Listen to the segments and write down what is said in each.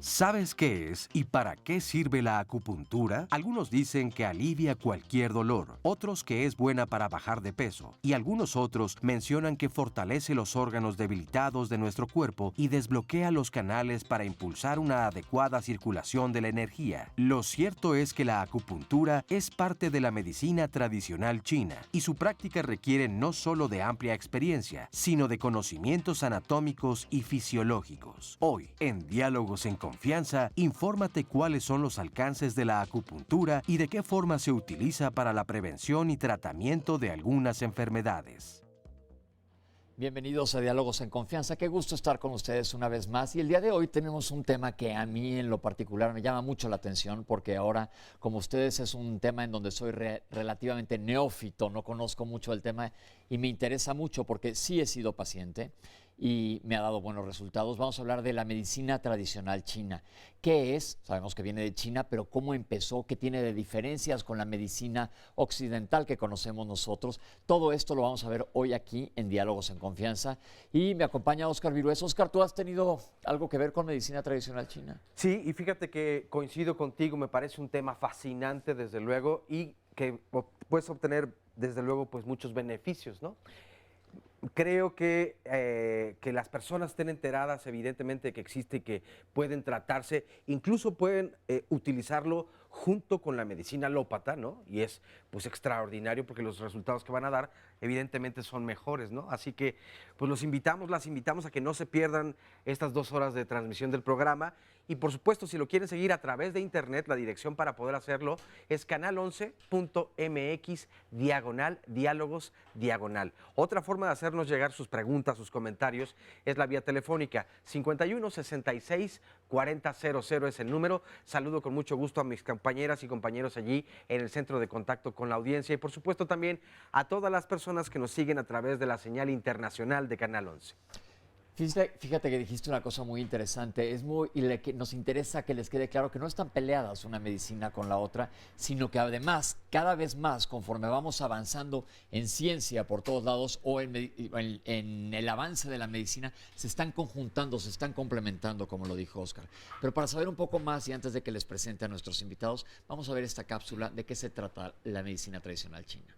¿Sabes qué es y para qué sirve la acupuntura? Algunos dicen que alivia cualquier dolor, otros que es buena para bajar de peso, y algunos otros mencionan que fortalece los órganos debilitados de nuestro cuerpo y desbloquea los canales para impulsar una adecuada circulación de la energía. Lo cierto es que la acupuntura es parte de la medicina tradicional china, y su práctica requiere no solo de amplia experiencia, sino de conocimientos anatómicos y fisiológicos. Hoy, en Diálogos en Confianza, infórmate cuáles son los alcances de la acupuntura y de qué forma se utiliza para la prevención y tratamiento de algunas enfermedades. Bienvenidos a Diálogos en Confianza. Qué gusto estar con ustedes una vez más. Y el día de hoy tenemos un tema que a mí en lo particular me llama mucho la atención porque ahora, como ustedes, es un tema en donde soy relativamente neófito, no conozco mucho el tema y me interesa mucho porque sí he sido paciente y me ha dado buenos resultados. Vamos a hablar de la medicina tradicional china. ¿Qué es? Sabemos que viene de China, pero ¿cómo empezó? ¿Qué tiene de diferencias con la medicina occidental que conocemos nosotros? Todo esto lo vamos a ver hoy aquí en Diálogos en Confianza. Y me acompaña Óscar Virués. Óscar, ¿tú has tenido algo que ver con medicina tradicional china? Sí, y fíjate que coincido contigo, me parece un tema fascinante, desde luego, y que puedes obtener, desde luego, pues muchos beneficios, ¿no? Creo que las personas estén enteradas, evidentemente, que existe y que pueden tratarse, incluso pueden utilizarlo junto con la medicina alópata, ¿no? Y es pues extraordinario porque los resultados que van a dar, evidentemente, son mejores, ¿no? Así que pues las invitamos a que no se pierdan estas 2 horas de transmisión del programa. Y por supuesto, si lo quieren seguir a través de internet, la dirección para poder hacerlo es canal11.mx/diálogos/. Otra forma de hacernos llegar sus preguntas, sus comentarios, es la vía telefónica 51 66 40 00 es el número. Saludo con mucho gusto a mis compañeras y compañeros allí en el centro de contacto con la audiencia y por supuesto también a todas las personas que nos siguen a través de la señal internacional de Canal 11. Fíjate que dijiste una cosa muy interesante, nos interesa que les quede claro que no están peleadas una medicina con la otra, sino que además, cada vez más, conforme vamos avanzando en ciencia por todos lados o en el avance de la medicina, se están conjuntando, se están complementando, como lo dijo Óscar. Pero para saber un poco más y antes de que les presente a nuestros invitados, vamos a ver esta cápsula de qué se trata la medicina tradicional china.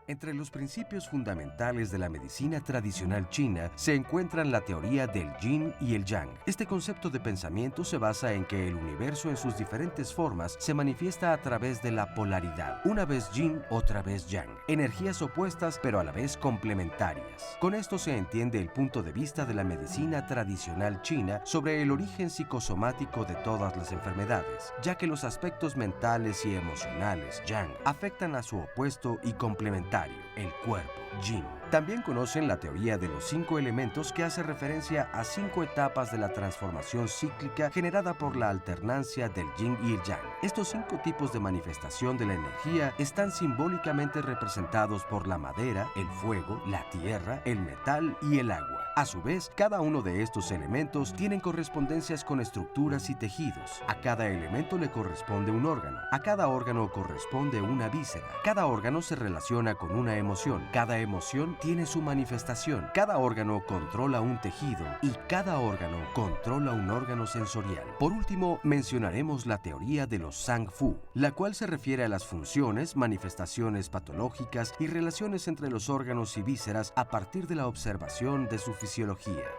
Entre los principios fundamentales de la medicina tradicional china se encuentran la teoría del yin y el yang. Este concepto de pensamiento se basa en que el universo en sus diferentes formas se manifiesta a través de la polaridad. Una vez yin, otra vez yang. Energías opuestas pero a la vez complementarias. Con esto se entiende el punto de vista de la medicina tradicional china sobre el origen psicosomático de todas las enfermedades, ya que los aspectos mentales y emocionales, yang, afectan a su opuesto y complementario, el cuerpo, yin. También conocen la teoría de los 5 elementos que hace referencia a 5 etapas de la transformación cíclica generada por la alternancia del yin y el yang. Estos 5 tipos de manifestación de la energía están simbólicamente representados por la madera, el fuego, la tierra, el metal y el agua. A su vez, cada uno de estos elementos tienen correspondencias con estructuras y tejidos. A cada elemento le corresponde un órgano. A cada órgano corresponde una víscera. Cada órgano se relaciona con una emoción. Cada emoción tiene su manifestación. Cada órgano controla un tejido y cada órgano controla un órgano sensorial. Por último, mencionaremos la teoría de los Zang Fu, la cual se refiere a las funciones, manifestaciones patológicas y relaciones entre los órganos y vísceras a partir de la observación de su fisiología.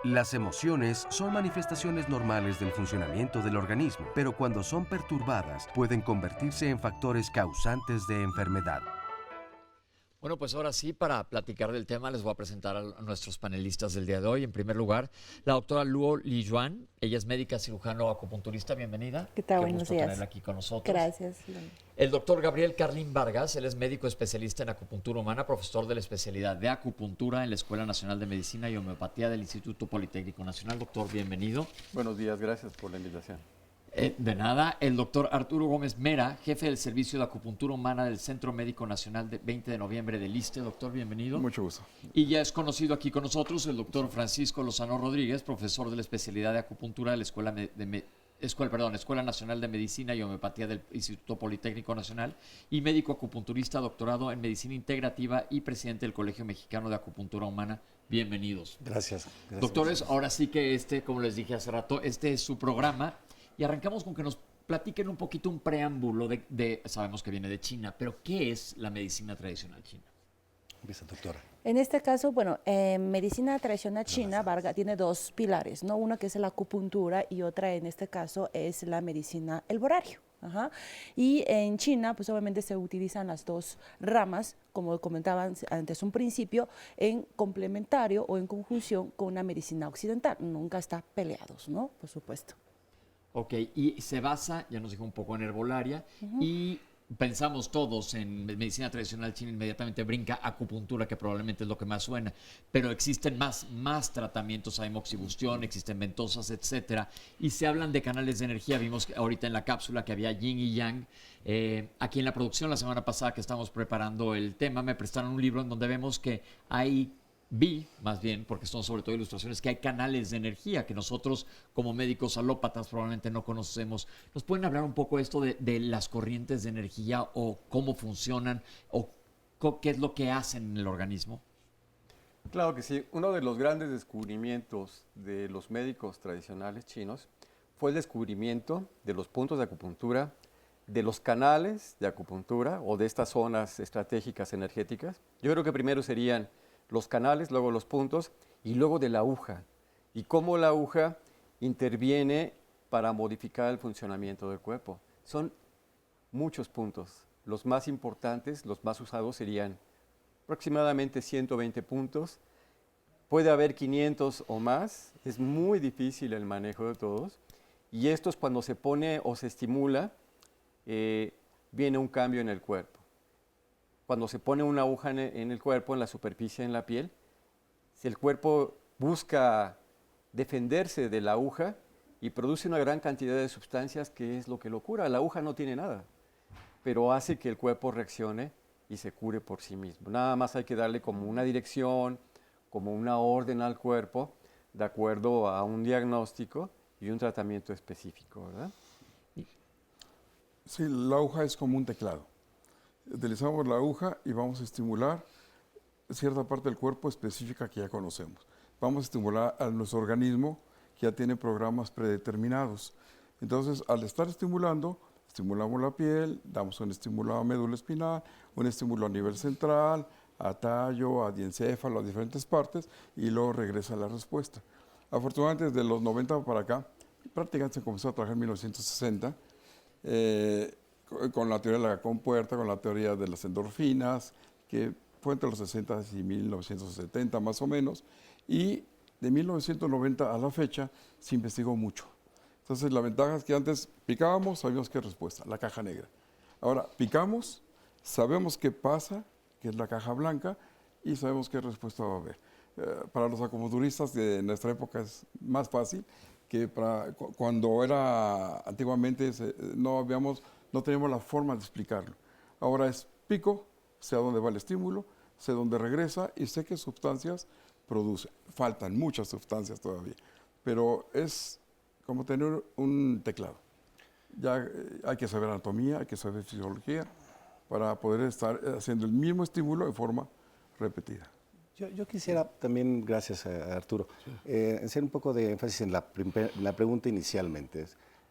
Las emociones son manifestaciones normales del funcionamiento del organismo, pero cuando son perturbadas pueden convertirse en factores causantes de enfermedad. Bueno, pues ahora sí, para platicar del tema, les voy a presentar a nuestros panelistas del día de hoy. En primer lugar, la doctora Luo Li Yuan. Ella es médica, cirujano, acupunturista. Bienvenida. ¿Qué tal? Qué Buenos gusto días. tenerla aquí con nosotros. Gracias. El doctor Gabriel Carlín Vargas. Él es médico especialista en acupuntura humana, profesor de la especialidad de acupuntura en la Escuela Nacional de Medicina y Homeopatía del Instituto Politécnico Nacional. Doctor, bienvenido. Buenos días, gracias por la invitación. De nada, el doctor Arturo Gómez Mera, jefe del Servicio de Acupuntura Humana del Centro Médico Nacional de 20 de noviembre del ISSSTE. Doctor, bienvenido. Mucho gusto. Y ya es conocido aquí con nosotros el doctor Francisco Lozano Rodríguez, profesor de la especialidad de acupuntura de la Escuela Nacional de Medicina y Homeopatía del Instituto Politécnico Nacional y médico acupunturista, doctorado en Medicina Integrativa y presidente del Colegio Mexicano de Acupuntura Humana. Bienvenidos. Gracias. Doctores, ahora sí que como les dije hace rato, este es su programa. Y arrancamos con que nos platiquen un poquito un preámbulo sabemos que viene de China, pero ¿qué es la medicina tradicional china? Empieza, doctora. En este caso, bueno, medicina tradicional china, Varga, tiene dos pilares, ¿no? Una que es la acupuntura y otra en este caso es la medicina herborario. Ajá. Y en China, pues obviamente se utilizan las dos ramas, como comentaban antes un principio, en complementario o en conjunción con una medicina occidental. Nunca están peleados, ¿no? Por supuesto. Ok, y se basa, ya nos dijo un poco en herbolaria, y pensamos todos en medicina tradicional china, inmediatamente brinca acupuntura, que probablemente es lo que más suena, pero existen más tratamientos, hay moxibustión, existen ventosas, etcétera, y se hablan de canales de energía. Vimos ahorita en la cápsula que había yin y yang. Aquí en la producción, la semana pasada que estábamos preparando el tema, me prestaron un libro en donde vemos que vi, más bien, porque son sobre todo ilustraciones, que hay canales de energía que nosotros como médicos alópatas probablemente no conocemos. ¿Nos pueden hablar un poco esto de las corrientes de energía o cómo funcionan o qué es lo que hacen en el organismo? Claro que sí. Uno de los grandes descubrimientos de los médicos tradicionales chinos fue el descubrimiento de los puntos de acupuntura, de los canales de acupuntura o de estas zonas estratégicas energéticas. Yo creo que primero serían los canales, luego los puntos y luego de la aguja. Y cómo la aguja interviene para modificar el funcionamiento del cuerpo. Son muchos puntos. Los más importantes, los más usados serían aproximadamente 120 puntos. Puede haber 500 o más. Es muy difícil el manejo de todos. Y estos cuando se pone o se estimula, viene un cambio en el cuerpo. Cuando se pone una aguja en el cuerpo, en la superficie, en la piel, si el cuerpo busca defenderse de la aguja y produce una gran cantidad de sustancias que es lo que lo cura. La aguja no tiene nada, pero hace que el cuerpo reaccione y se cure por sí mismo. Nada más hay que darle como una dirección, como una orden al cuerpo, de acuerdo a un diagnóstico y un tratamiento específico, ¿verdad? Sí, la aguja es como un teclado. Utilizamos la aguja y vamos a estimular cierta parte del cuerpo específica que ya conocemos. Vamos a estimular a nuestro organismo que ya tiene programas predeterminados. Entonces, al estar estimulando, estimulamos la piel, damos un estímulo a médula espinal, un estímulo a nivel central, a tallo, a diencéfalo, a diferentes partes, y luego regresa la respuesta. Afortunadamente, desde los 90 para acá, prácticamente se comenzó a trabajar en 1960, con la teoría de la compuerta, con la teoría de las endorfinas, que fue entre los 60 y 1970 más o menos, y de 1990 a la fecha se investigó mucho. Entonces la ventaja es que antes picábamos, sabíamos qué respuesta, la caja negra. Ahora picamos, sabemos qué pasa, que es la caja blanca, y sabemos qué respuesta va a haber. Para los acupunturistas de nuestra época es más fácil que cuando era antiguamente no teníamos la forma de explicarlo. Ahora es pico, sé a dónde va el estímulo, sé dónde regresa y sé qué sustancias produce. Faltan muchas sustancias todavía, pero es como tener un teclado. Ya hay que saber anatomía, hay que saber fisiología para poder estar haciendo el mismo estímulo en forma repetida. Yo quisiera también, gracias a Arturo, hacer un poco de énfasis en la pregunta inicialmente.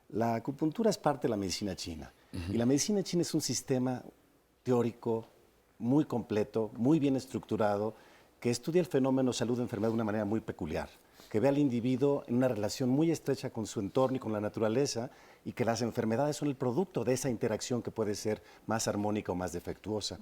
La acupuntura es parte de la medicina china. Y la medicina china es un sistema teórico muy completo, muy bien estructurado, que estudia el fenómeno salud-enfermedad de una manera muy peculiar, que ve al individuo en una relación muy estrecha con su entorno y con la naturaleza, y que las enfermedades son el producto de esa interacción que puede ser más armónica o más defectuosa.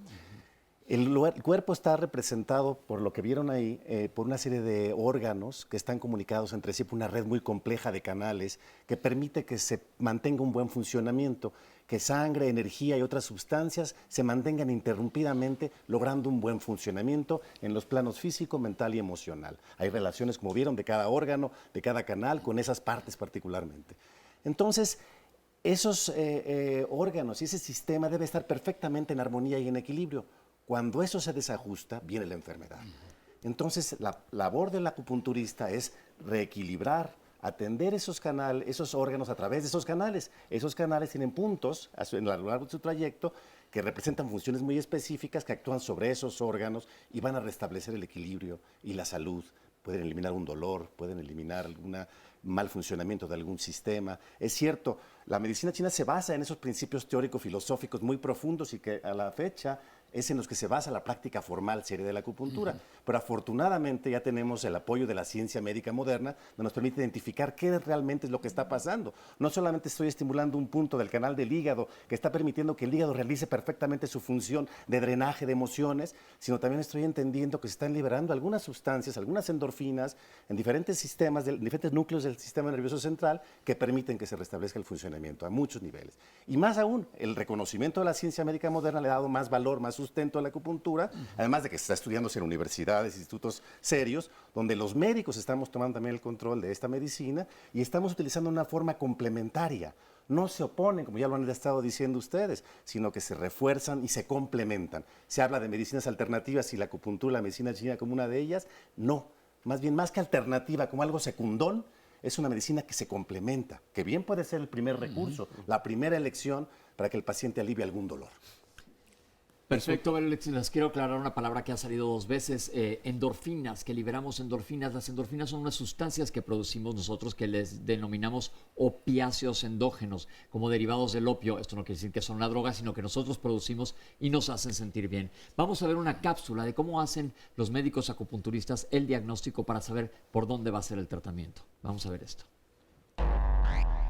El cuerpo está representado, por lo que vieron ahí, por una serie de órganos que están comunicados entre sí por una red muy compleja de canales que permite que se mantenga un buen funcionamiento, que sangre, energía y otras sustancias se mantengan interrumpidamente, logrando un buen funcionamiento en los planos físico, mental y emocional. Hay relaciones, como vieron, de cada órgano, de cada canal, con esas partes particularmente. Entonces, esos órganos y ese sistema debe estar perfectamente en armonía y en equilibrio. Cuando eso se desajusta, viene la enfermedad. Entonces, la labor del acupunturista es reequilibrar, atender esos canales, esos órganos a través de esos canales. Esos canales tienen puntos a lo largo de su trayecto que representan funciones muy específicas que actúan sobre esos órganos y van a restablecer el equilibrio y la salud. Pueden eliminar un dolor, pueden eliminar algún mal funcionamiento de algún sistema. Es cierto, la medicina china se basa en esos principios teórico-filosóficos muy profundos y que a la fecha es en los que se basa la práctica formal seria de la acupuntura. Pero afortunadamente ya tenemos el apoyo de la ciencia médica moderna, que nos permite identificar qué realmente es lo que está pasando. No solamente estoy estimulando un punto del canal del hígado que está permitiendo que el hígado realice perfectamente su función de drenaje de emociones, sino también estoy entendiendo que se están liberando algunas sustancias, algunas endorfinas, en diferentes sistemas, en diferentes núcleos del sistema nervioso central que permiten que se restablezca el funcionamiento a muchos niveles. Y más aún, el reconocimiento de la ciencia médica moderna le ha dado más valor, más sustento a la acupuntura, además de que se está estudiándose en universidades, institutos serios, donde los médicos estamos tomando también el control de esta medicina y estamos utilizando una forma complementaria. No se oponen, como ya lo han estado diciendo ustedes, sino que se refuerzan y se complementan. Se habla de medicinas alternativas y la acupuntura, la medicina china como una de ellas. No, más bien más que alternativa, como algo secundón, es una medicina que se complementa, que bien puede ser el primer recurso, la primera elección para que el paciente alivie algún dolor. Perfecto, les quiero aclarar una palabra que ha salido 2 veces, endorfinas, que liberamos endorfinas. Las endorfinas son unas sustancias que producimos nosotros que les denominamos opiáceos endógenos, como derivados del opio. Esto no quiere decir que son una droga, sino que nosotros producimos y nos hacen sentir bien. Vamos a ver una cápsula de cómo hacen los médicos acupunturistas el diagnóstico para saber por dónde va a ser el tratamiento. Vamos a ver esto.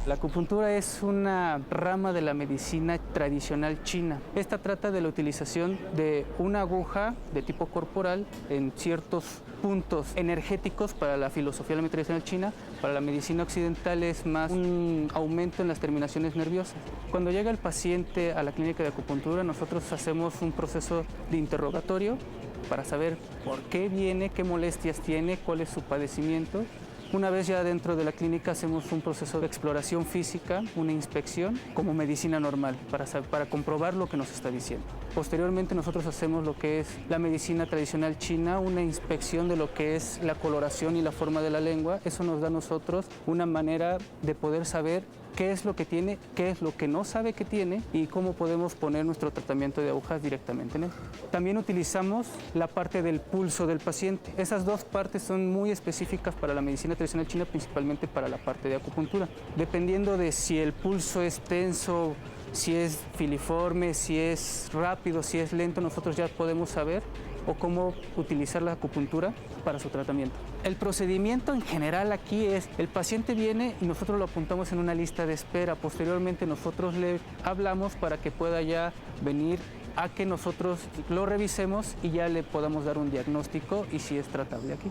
La acupuntura es una rama de la medicina tradicional china. Esta trata de la utilización de una aguja de tipo corporal en ciertos puntos energéticos para la filosofía de la medicina tradicional china. Para la medicina occidental es más un aumento en las terminaciones nerviosas. Cuando llega el paciente a la clínica de acupuntura, nosotros hacemos un proceso de interrogatorio para saber por qué viene, qué molestias tiene, cuál es su padecimiento. Una vez ya dentro de la clínica hacemos un proceso de exploración física, una inspección como medicina normal para comprobar lo que nos está diciendo. Posteriormente nosotros hacemos lo que es la medicina tradicional china, una inspección de lo que es la coloración y la forma de la lengua. Eso nos da a nosotros una manera de poder saber qué es lo que tiene, qué es lo que no sabe que tiene y cómo podemos poner nuestro tratamiento de agujas directamente en él. También utilizamos la parte del pulso del paciente. Esas 2 partes son muy específicas para la medicina tradicional china, principalmente para la parte de acupuntura. Dependiendo de si el pulso es tenso, si es filiforme, si es rápido, si es lento, nosotros ya podemos saber o cómo utilizar la acupuntura para su tratamiento. El procedimiento en general aquí es, el paciente viene y nosotros lo apuntamos en una lista de espera. Posteriormente nosotros le hablamos para que pueda ya venir a que nosotros lo revisemos y ya le podamos dar un diagnóstico y si es tratable aquí.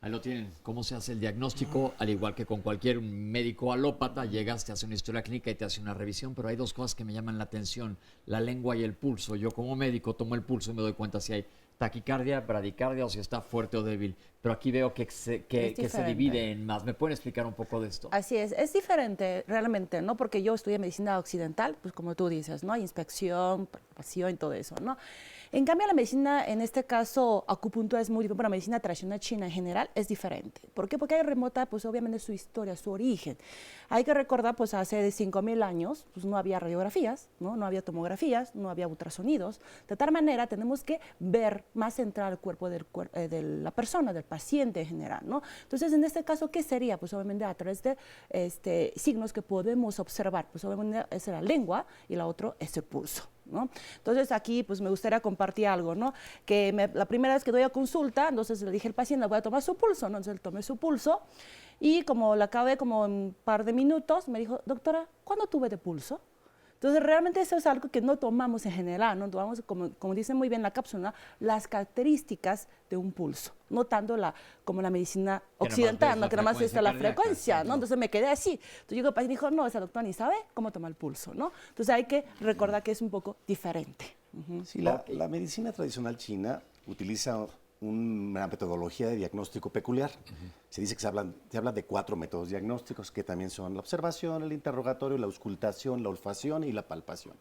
Ahí lo tienen, cómo se hace el diagnóstico, al igual que con cualquier médico alópata, llegas, te hace una historia clínica y te hace una revisión, pero hay 2 cosas que me llaman la atención, la lengua y el pulso. Yo como médico tomo el pulso y me doy cuenta si hay taquicardia, bradicardia o si está fuerte o débil, pero aquí veo que se divide en más. ¿Me pueden explicar un poco de esto? Así es diferente realmente, ¿no? Porque yo estudié medicina occidental, pues como tú dices, ¿no? Hay inspección, palpación y todo eso, ¿no? En cambio, la medicina, en este caso, acupuntura es muy diferente, pero la medicina tradicional china en general es diferente. ¿Por qué? Porque hay remota, pues obviamente su historia, su origen. Hay que recordar, pues hace 5.000 años, pues no había radiografías, ¿no? No había tomografías, no había ultrasonidos. De tal manera, tenemos que ver más central el cuerpo de la persona, del paciente en general, ¿no? Entonces, en este caso, ¿qué sería? Pues obviamente a través de signos que podemos observar. Pues obviamente es la lengua y la otra es el pulso, ¿no? Entonces aquí pues me gustaría compartir algo, ¿no? Que la primera vez que doy a consulta, entonces le dije al paciente, voy a tomar su pulso, ¿no? Entonces él tomé su pulso y como la acabé como en un par de minutos, me dijo, doctora, ¿cuándo tuve de pulso? Entonces, realmente eso es algo que no tomamos en general, no tomamos, como dice muy bien la cápsula, las características de un pulso, no tanto como la medicina occidental, ¿no? Que nada más está la frecuencia, ¿no? Entonces me quedé así. Entonces llegó el paciente y dijo, no, esa doctora ni sabe cómo tomar el pulso, ¿no? Entonces hay que recordar que es un poco diferente. Sí, la medicina tradicional china utiliza una metodología de diagnóstico peculiar. Se dice que se habla de 4 métodos diagnósticos, que también son la observación, el interrogatorio, la auscultación, la olfacción y la palpación.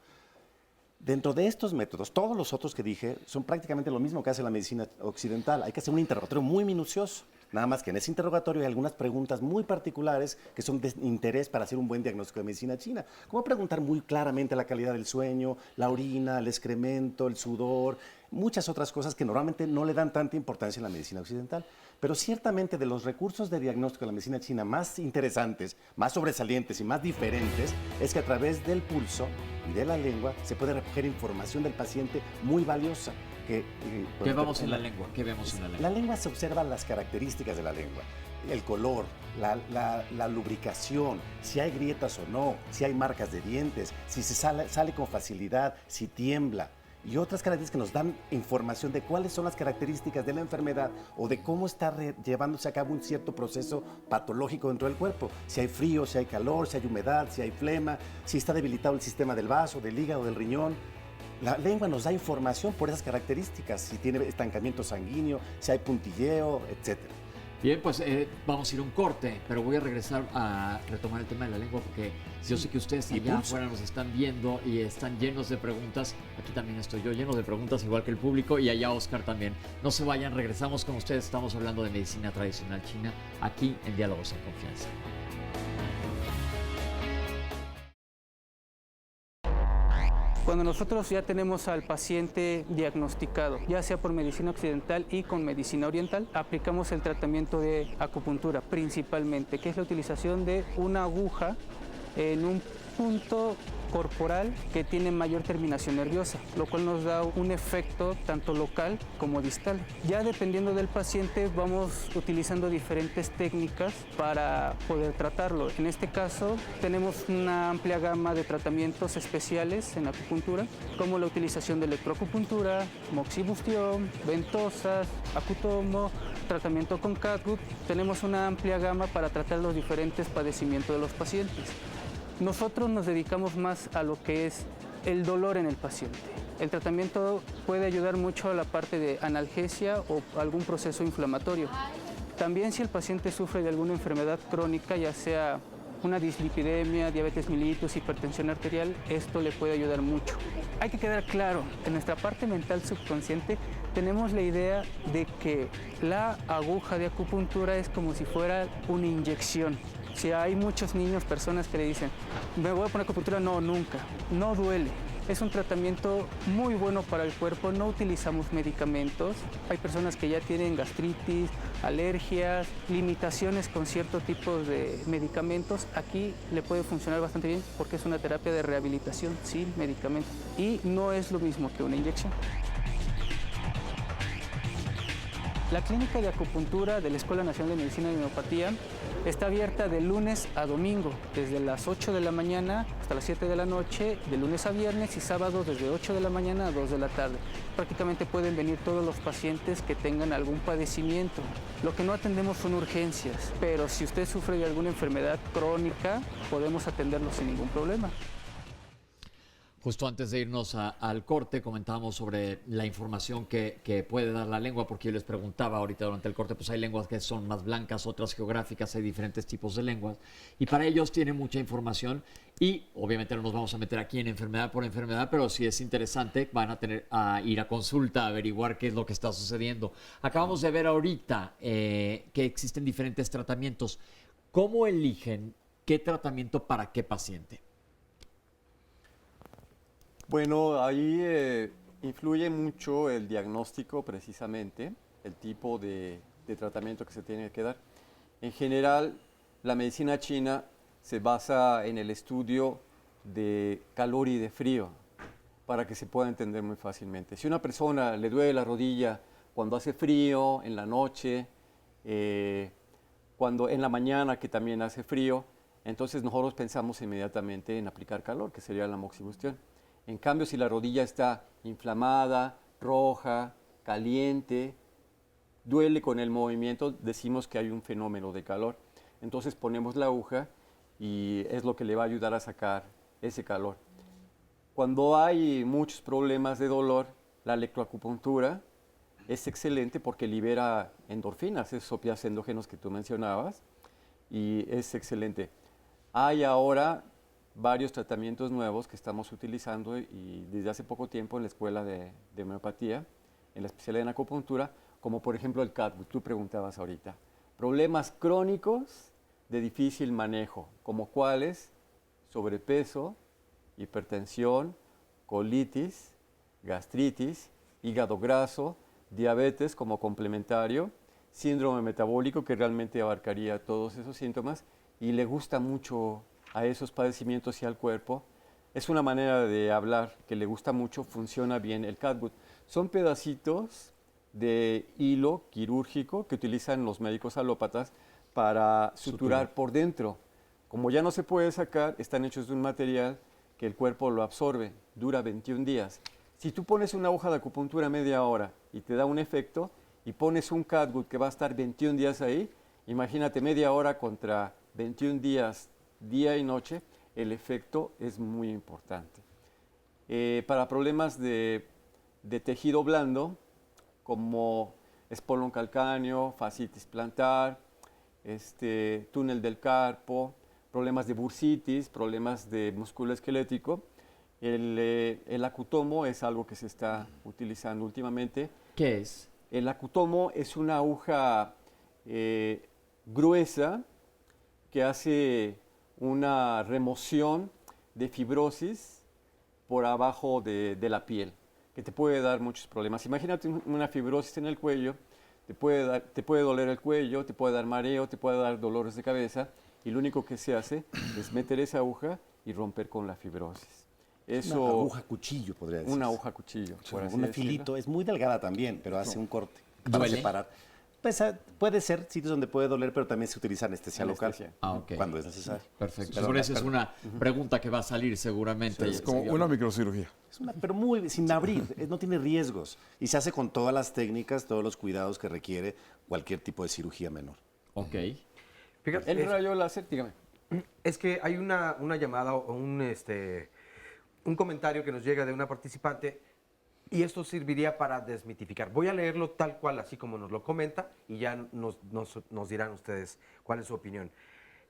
Dentro de estos métodos, todos los otros que dije son prácticamente lo mismo que hace la medicina occidental. Hay que hacer un interrogatorio muy minucioso. Nada más que en ese interrogatorio hay algunas preguntas muy particulares que son de interés para hacer un buen diagnóstico de medicina china. Como preguntar muy claramente la calidad del sueño, la orina, el excremento, el sudor, muchas otras cosas que normalmente no le dan tanta importancia en la medicina occidental. Pero ciertamente de los recursos de diagnóstico de la medicina china más interesantes, más sobresalientes y más diferentes, es que a través del pulso y de la lengua se puede recoger información del paciente muy valiosa. ¿Qué vemos en la lengua? ¿Qué vemos en la lengua? La lengua se observan las características de la lengua, el color, la lubricación, si hay grietas o no, si hay marcas de dientes, si se sale con facilidad, si tiembla. Y otras características que nos dan información de cuáles son las características de la enfermedad o de cómo está llevándose a cabo un cierto proceso patológico dentro del cuerpo. Si hay frío, si hay calor, si hay humedad, si hay flema, si está debilitado el sistema del vaso, del hígado, del riñón. La lengua nos da información por esas características, si tiene estancamiento sanguíneo, si hay puntilleo, etcétera. Bien, pues vamos a ir a un corte, pero voy a regresar a retomar el tema de la lengua porque yo sé que ustedes allá afuera nos están viendo y están llenos de preguntas. Aquí también estoy yo lleno de preguntas, igual que el público, y allá Oscar también. No se vayan, regresamos con ustedes. Estamos hablando de medicina tradicional china aquí en Diálogos en Confianza. Cuando nosotros ya tenemos al paciente diagnosticado, ya sea por medicina occidental y con medicina oriental, aplicamos el tratamiento de acupuntura principalmente, que es la utilización de una aguja en un punto corporal que tiene mayor terminación nerviosa, lo cual nos da un efecto tanto local como distal. Ya dependiendo del paciente vamos utilizando diferentes técnicas para poder tratarlo. En este caso tenemos una amplia gama de tratamientos especiales en acupuntura, como la utilización de electroacupuntura, moxibustión, ventosas, acutomo, tratamiento con catgut. Tenemos una amplia gama para tratar los diferentes padecimientos de los pacientes. Nosotros nos dedicamos más a lo que es el dolor en el paciente. El tratamiento puede ayudar mucho a la parte de analgesia o algún proceso inflamatorio. También si el paciente sufre de alguna enfermedad crónica, ya sea una dislipidemia, diabetes mellitus, hipertensión arterial, esto le puede ayudar mucho. Hay que quedar claro, en nuestra parte mental subconsciente tenemos la idea de que la aguja de acupuntura es como si fuera una inyección. Si hay muchos niños, personas que le dicen, me voy a poner acupuntura, no, nunca, no duele. Es un tratamiento muy bueno para el cuerpo, no utilizamos medicamentos. Hay personas que ya tienen gastritis, alergias, limitaciones con cierto tipo de medicamentos. Aquí le puede funcionar bastante bien porque es una terapia de rehabilitación sin medicamentos y no es lo mismo que una inyección. La clínica de acupuntura de la Escuela Nacional de Medicina y Homeopatía está abierta de lunes a domingo, desde las 8 de la mañana hasta las 7 de la noche, de lunes a viernes y sábado desde 8 de la mañana a 2 de la tarde. Prácticamente pueden venir todos los pacientes que tengan algún padecimiento. Lo que no atendemos son urgencias, pero si usted sufre de alguna enfermedad crónica, podemos atenderlo sin ningún problema. Justo antes de irnos al corte, comentábamos sobre la información que puede dar la lengua, porque yo les preguntaba ahorita durante el corte, pues hay lenguas que son más blancas, otras geográficas, hay diferentes tipos de lenguas, y para ellos tiene mucha información, y obviamente no nos vamos a meter aquí en enfermedad por enfermedad, pero si es interesante, van a tener a ir a consulta, a averiguar qué es lo que está sucediendo. Acabamos de ver ahorita que existen diferentes tratamientos. ¿Cómo eligen qué tratamiento para qué paciente? Bueno, ahí influye mucho el diagnóstico precisamente, el tipo de tratamiento que se tiene que dar. En general, la medicina china se basa en el estudio de calor y de frío, para que se pueda entender muy fácilmente. Si a una persona le duele la rodilla cuando hace frío, en la noche, cuando en la mañana que también hace frío, entonces nosotros pensamos inmediatamente en aplicar calor, que sería la moxibustión. En cambio, si la rodilla está inflamada, roja, caliente, duele con el movimiento, decimos que hay un fenómeno de calor. Entonces ponemos la aguja y es lo que le va a ayudar a sacar ese calor. Cuando hay muchos problemas de dolor, la electroacupuntura es excelente porque libera endorfinas, esos opiáceos endógenos que tú mencionabas, y es excelente. Hay ahora varios tratamientos nuevos que estamos utilizando y desde hace poco tiempo en la escuela de homeopatía, en la especialidad en acupuntura, como por ejemplo el catgut, tú preguntabas ahorita. Problemas crónicos de difícil manejo, como cuáles: sobrepeso, hipertensión, colitis, gastritis, hígado graso, diabetes como complementario, síndrome metabólico, que realmente abarcaría todos esos síntomas, y le gusta mucho a esos padecimientos y al cuerpo. Es una manera de hablar que le gusta mucho, funciona bien el catgut. Son pedacitos de hilo quirúrgico que utilizan los médicos alópatas para suturar por dentro. Como ya no se puede sacar, están hechos de un material que el cuerpo lo absorbe, dura 21 días. Si tú pones una aguja de acupuntura media hora y te da un efecto, y pones un catgut que va a estar 21 días ahí, imagínate media hora contra 21 días, día y noche, el efecto es muy importante. Para problemas de tejido blando, como espolón calcáneo, fascitis plantar, túnel del carpo, problemas de bursitis, problemas de músculo esquelético, el acutomo es algo que se está utilizando últimamente. ¿Qué es? El acutomo es una aguja gruesa que hace una remoción de fibrosis por abajo de la piel, que te puede dar muchos problemas. Imagínate una fibrosis en el cuello, te puede doler el cuello, te puede dar mareo, te puede dar dolores de cabeza, y lo único que se hace es meter esa aguja y romper con la fibrosis. Eso, una aguja cuchillo, podría decir. Una aguja cuchillo, por así Un decirlo. filito, es muy delgada también, pero hace un corte para ¿Duele? separar. Pues, puede ser sitios donde puede doler, pero también se utiliza anestesia local Ok. cuando es necesario. Perfecto. Pero Por eso es una pregunta que va a salir seguramente. Es como una microcirugía. pero muy sin abrir, no tiene riesgos y se hace con todas las técnicas, todos los cuidados que requiere cualquier tipo de cirugía menor. Ok. Fíjate, El rayo láser, dígame. es que hay una llamada o un comentario que nos llega de una participante y esto serviría para desmitificar. Voy a leerlo tal cual, así como nos lo comenta, y ya nos dirán ustedes cuál es su opinión.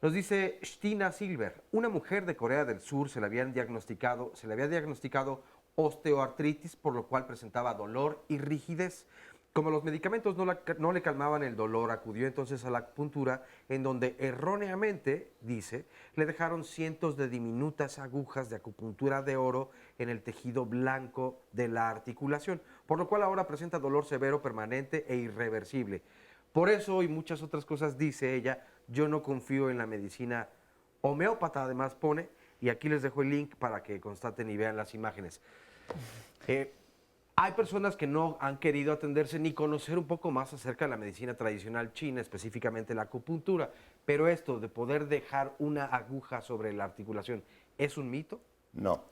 Nos dice Stina Silver: una mujer de Corea del Sur se le había diagnosticado osteoartritis, por lo cual presentaba dolor y rigidez. Como los medicamentos no le calmaban el dolor, acudió entonces a la acupuntura, en donde erróneamente, dice, le dejaron cientos de diminutas agujas de acupuntura de oro en el tejido blanco de la articulación, por lo cual ahora presenta dolor severo, permanente e irreversible. Por eso y muchas otras cosas, dice ella, yo no confío en la medicina homeópata, además pone, y aquí les dejo el link para que constaten y vean las imágenes. Hay personas que no han querido atenderse ni conocer un poco más acerca de la medicina tradicional china, específicamente la acupuntura, pero esto de poder dejar una aguja sobre la articulación, ¿es un mito? No,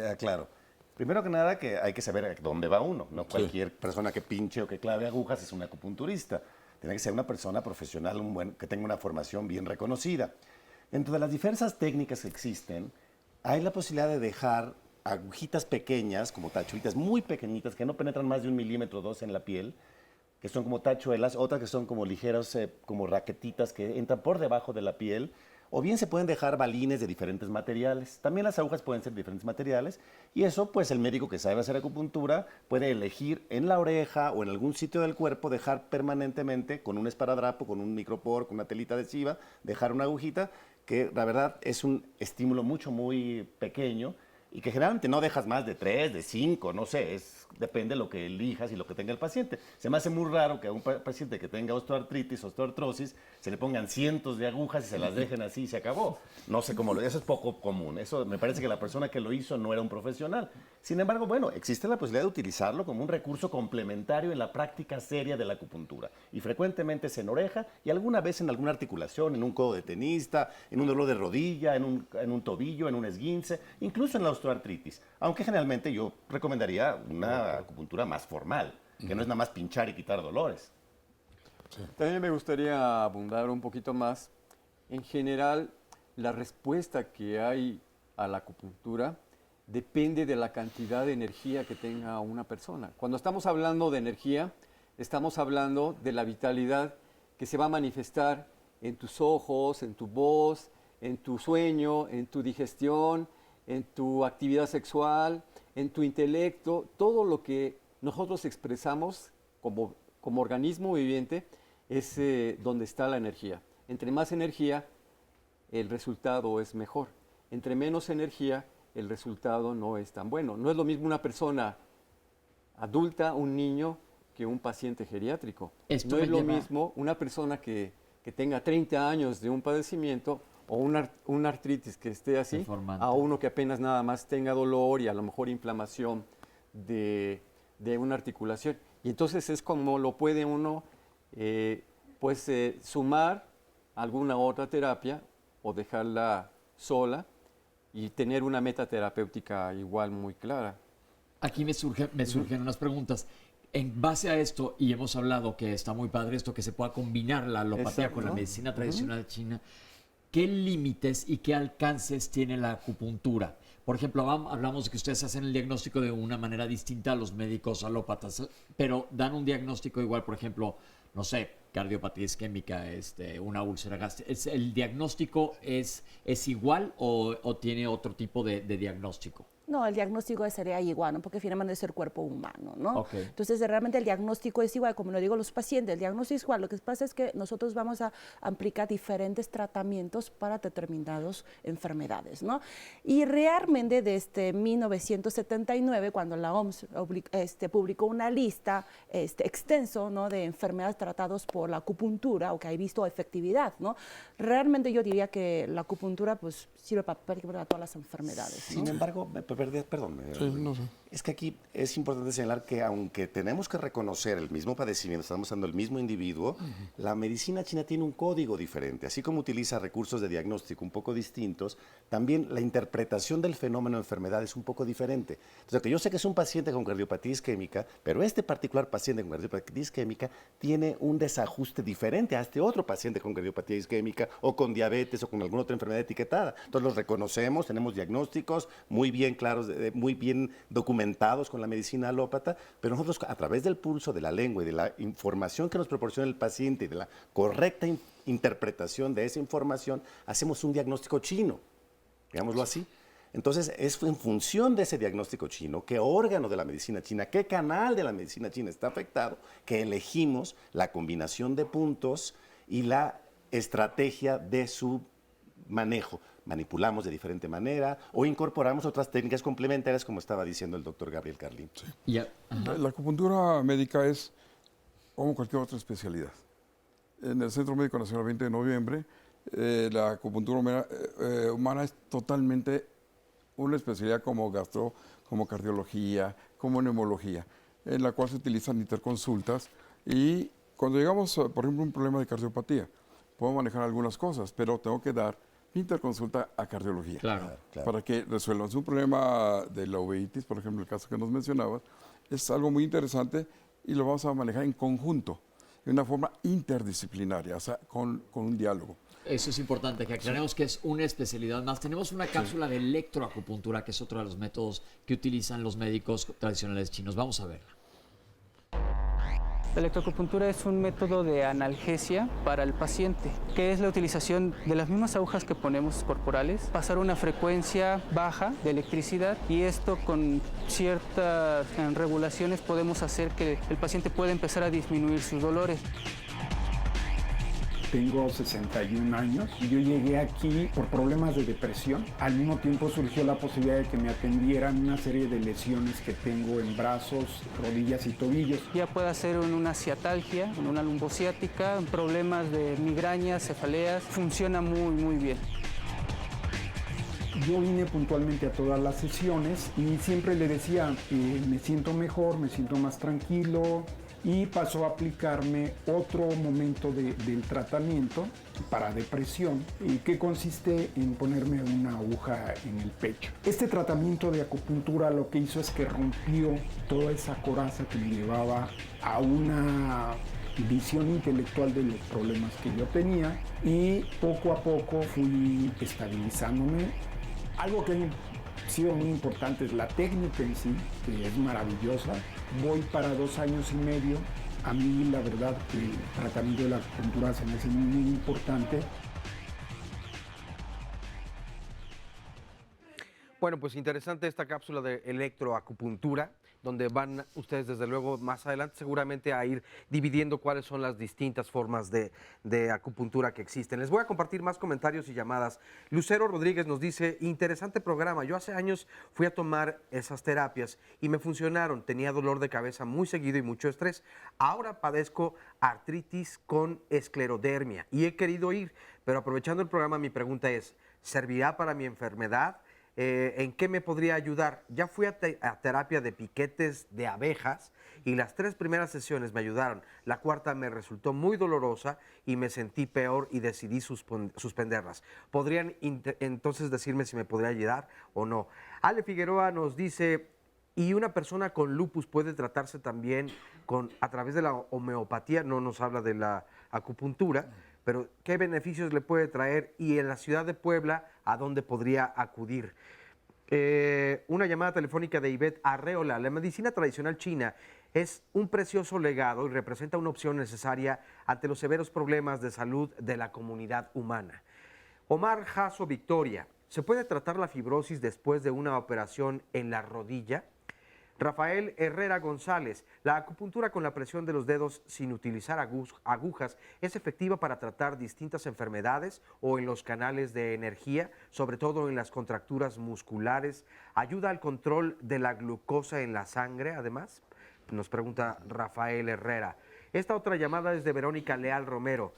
aclaro. Primero que nada, que hay que saber a dónde va uno. No cualquier persona que pinche o que clave agujas es un acupunturista. Tiene que ser una persona profesional, que tenga una formación bien reconocida. Dentro de las diversas técnicas que existen, hay la posibilidad de dejar agujitas pequeñas, como tachuelitas muy pequeñitas, que no penetran más de 1 milímetro o 2 en la piel, que son como tachuelas, otras que son como ligeros, como raquetitas que entran por debajo de la piel, o bien se pueden dejar balines de diferentes materiales. También las agujas pueden ser de diferentes materiales, y eso pues el médico que sabe hacer acupuntura puede elegir en la oreja o en algún sitio del cuerpo, dejar permanentemente con un esparadrapo, con un micropor, con una telita adhesiva, dejar una agujita, que la verdad es un estímulo muy pequeño, y que generalmente no dejas más de 3, de 5, no sé, depende de lo que elijas y lo que tenga el paciente. Se me hace muy raro que a un paciente que tenga osteoartritis, osteoartrosis, se le pongan cientos de agujas y se las dejen así y se acabó. No sé cómo eso es poco común. Eso me parece que la persona que lo hizo no era un profesional. Sin embargo, bueno, existe la posibilidad de utilizarlo como un recurso complementario en la práctica seria de la acupuntura. Y frecuentemente es en oreja y alguna vez en alguna articulación, en un codo de tenista, en un dolor de rodilla, en un tobillo, en un esguince, incluso en la osteoartritis. Aunque generalmente yo recomendaría una acupuntura más formal, que no es nada más pinchar y quitar dolores. También me gustaría abundar un poquito más. En general, la respuesta que hay a la acupuntura depende de la cantidad de energía que tenga una persona. Cuando estamos hablando de energía, estamos hablando de la vitalidad que se va a manifestar en tus ojos, en tu voz, en tu sueño, en tu digestión, en tu actividad sexual, en tu intelecto, todo lo que nosotros expresamos como organismo viviente es donde está la energía. Entre más energía, el resultado es mejor. Entre menos energía, el resultado no es tan bueno. No es lo mismo una persona adulta, un niño, que un paciente geriátrico. No es lo mismo una persona que tenga 30 años de un padecimiento o una artritis que esté así, a uno que apenas nada más tenga dolor y a lo mejor inflamación de una articulación. Y entonces es como lo puede uno sumar alguna otra terapia o dejarla sola y tener una meta terapéutica igual muy clara. Aquí me surgen unas preguntas. En base a esto, y hemos hablado que está muy padre esto, que se pueda combinar la alopatía con la medicina tradicional china, ¿qué límites y qué alcances tiene la acupuntura? Por ejemplo, hablamos de que ustedes hacen el diagnóstico de una manera distinta a los médicos alópatas, pero dan un diagnóstico igual, por ejemplo, no sé, cardiopatía isquémica, una úlcera gástrica. ¿El diagnóstico es igual o tiene otro tipo de diagnóstico? No, el diagnóstico sería igual, ¿no? Porque finalmente es el cuerpo humano, ¿no? Okay. Entonces, realmente el diagnóstico es igual, como lo digo los pacientes, el diagnóstico es igual. Lo que pasa es que nosotros vamos a aplicar diferentes tratamientos para determinadas enfermedades, ¿no? Y realmente desde 1979, cuando la OMS publicó una lista extenso, ¿no?, de enfermedades tratadas por la acupuntura o que ha visto efectividad, ¿no? Realmente yo diría que la acupuntura pues sirve para todas las enfermedades, ¿no? Sin embargo, perdón, no sé. es que aquí es importante señalar que aunque tenemos que reconocer el mismo padecimiento, estamos usando el mismo individuo, la medicina china tiene un código diferente. Así como utiliza recursos de diagnóstico un poco distintos, también la interpretación del fenómeno de enfermedad es un poco diferente. Entonces, que yo sé que es un paciente con cardiopatía isquémica, pero este particular paciente con cardiopatía isquémica tiene un desajuste diferente a este otro paciente con cardiopatía isquémica o con diabetes o con alguna otra enfermedad etiquetada. Entonces, los reconocemos, tenemos diagnósticos muy bien claros, muy bien documentados con la medicina alópata, pero nosotros a través del pulso, de la lengua y de la información que nos proporciona el paciente y de la correcta interpretación de esa información, hacemos un diagnóstico chino, digámoslo así. Entonces, es en función de ese diagnóstico chino, qué órgano de la medicina china, qué canal de la medicina china está afectado, que elegimos la combinación de puntos y la estrategia de su manejo. Manipulamos de diferente manera o incorporamos otras técnicas complementarias, como estaba diciendo el doctor Gabriel Carlín. Sí. La acupuntura médica es como cualquier otra especialidad. En el Centro Médico Nacional 20 de noviembre, la acupuntura humana es totalmente una especialidad como como cardiología, como neumología, en la cual se utilizan interconsultas y cuando llegamos, por ejemplo, a un problema de cardiopatía, puedo manejar algunas cosas, pero tengo que dar interconsulta a cardiología. Claro. Para que resuelvan su problema de la uveitis, por ejemplo, el caso que nos mencionabas, es algo muy interesante y lo vamos a manejar en conjunto, de una forma interdisciplinaria, o sea, con un diálogo. Eso es importante, que aclaremos que es una especialidad más. Tenemos una cápsula de electroacupuntura, que es otro de los métodos que utilizan los médicos tradicionales chinos. Vamos a verla. La electroacupuntura es un método de analgesia para el paciente, que es la utilización de las mismas agujas que ponemos corporales, pasar una frecuencia baja de electricidad y esto con ciertas regulaciones podemos hacer que el paciente pueda empezar a disminuir sus dolores. Tengo 61 años y yo llegué aquí por problemas de depresión. Al mismo tiempo surgió la posibilidad de que me atendieran una serie de lesiones que tengo en brazos, rodillas y tobillos. Ya puede ser en una ciatalgia, en una lumbociática, en problemas de migrañas, cefaleas. Funciona muy bien. Yo vine puntualmente a todas las sesiones y siempre le decía, me siento mejor, me siento más tranquilo, y pasó a aplicarme otro momento del tratamiento para depresión, que consiste en ponerme una aguja en el pecho. Este tratamiento de acupuntura lo que hizo es que rompió toda esa coraza que me llevaba a una visión intelectual de los problemas que yo tenía, y poco a poco fui estabilizándome. Algo que ha sido muy importante es la técnica en sí, que es maravillosa. Voy para 2 años y medio. A mí la verdad que el tratamiento de la acupuntura se me hace muy importante. Bueno, pues interesante esta cápsula de electroacupuntura, donde van ustedes desde luego más adelante seguramente a ir dividiendo cuáles son las distintas formas de acupuntura que existen. Les voy a compartir más comentarios y llamadas. Lucero Rodríguez nos dice, interesante programa, yo hace años fui a tomar esas terapias y me funcionaron, tenía dolor de cabeza muy seguido y mucho estrés. Ahora padezco artritis con esclerodermia y he querido ir, pero aprovechando el programa mi pregunta es, ¿servirá para mi enfermedad? ¿En qué me podría ayudar? Ya fui a terapia de piquetes de abejas y las 3 primeras sesiones me ayudaron. La cuarta me resultó muy dolorosa y me sentí peor y decidí suspenderlas. ¿Podrían entonces decirme si me podría ayudar o no? Ale Figueroa nos dice, ¿y una persona con lupus puede tratarse también a través de la homeopatía? No nos habla de la acupuntura, pero ¿qué beneficios le puede traer? Y en la ciudad de Puebla, ¿a dónde podría acudir? Una llamada telefónica de Ivette Arreola. La medicina tradicional china es un precioso legado y representa una opción necesaria ante los severos problemas de salud de la comunidad humana. Omar Jasso Victoria, ¿se puede tratar la fibrosis después de una operación en la rodilla? Rafael Herrera González, la acupuntura con la presión de los dedos sin utilizar agujas es efectiva para tratar distintas enfermedades o en los canales de energía, sobre todo en las contracturas musculares. ¿Ayuda al control de la glucosa en la sangre, además? Nos pregunta Rafael Herrera. Esta otra llamada es de Verónica Leal Romero.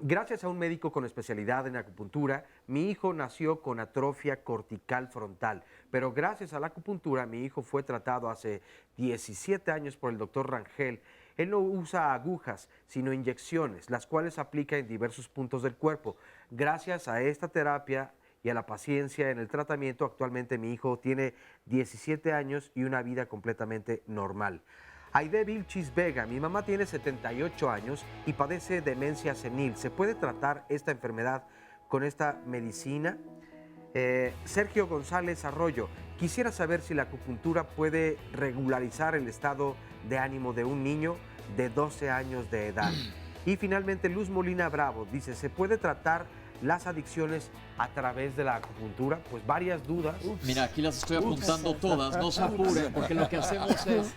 Gracias a un médico con especialidad en acupuntura, mi hijo nació con atrofia cortical frontal, pero gracias a la acupuntura mi hijo fue tratado hace 17 años por el doctor Rangel. Él no usa agujas, sino inyecciones, las cuales aplica en diversos puntos del cuerpo. Gracias a esta terapia y a la paciencia en el tratamiento, actualmente mi hijo tiene 17 años y una vida completamente normal. Aide Vilchis Vega, mi mamá tiene 78 años y padece demencia senil. ¿Se puede tratar esta enfermedad con esta medicina? Sergio González Arroyo, quisiera saber si la acupuntura puede regularizar el estado de ánimo de un niño de 12 años de edad. Y finalmente Luz Molina Bravo dice, ¿se puede tratar las adicciones a través de la acupuntura? Pues varias dudas. Mira, aquí las estoy apuntando todas, no se apuren, porque lo que hacemos es,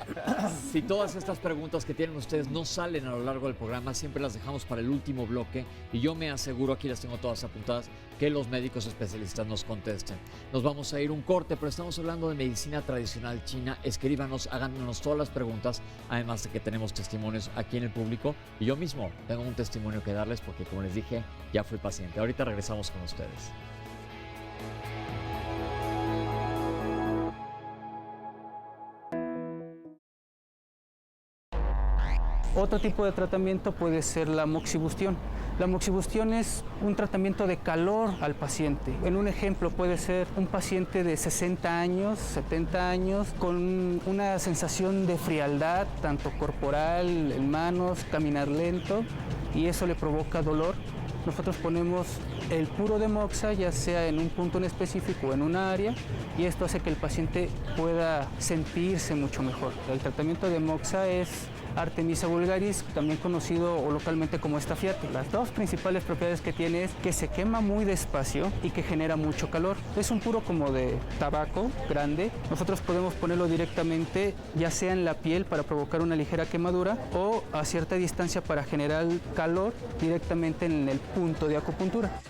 si todas estas preguntas que tienen ustedes no salen a lo largo del programa, siempre las dejamos para el último bloque y yo me aseguro, aquí las tengo todas apuntadas, que los médicos especialistas nos contesten. Nos vamos a ir un corte, pero estamos hablando de medicina tradicional china. Escríbanos, háganos todas las preguntas, además de que tenemos testimonios aquí en el público y yo mismo tengo un testimonio que darles porque, como les dije, ya fui paciente. Ahorita regresamos con ustedes. Otro tipo de tratamiento puede ser la moxibustión. La moxibustión es un tratamiento de calor al paciente. En un ejemplo puede ser un paciente de 60 años, 70 años, con una sensación de frialdad, tanto corporal, en manos, caminar lento, y eso le provoca dolor. Nosotros ponemos el puro de moxa, ya sea en un punto en específico o en una área, y esto hace que el paciente pueda sentirse mucho mejor. El tratamiento de moxa es Artemisa vulgaris, también conocido o localmente como estafiate. Las dos principales propiedades que tiene es que se quema muy despacio y que genera mucho calor. Es un puro como de tabaco grande. Nosotros podemos ponerlo directamente ya sea en la piel para provocar una ligera quemadura o a cierta distancia para generar calor directamente en el punto de acupuntura.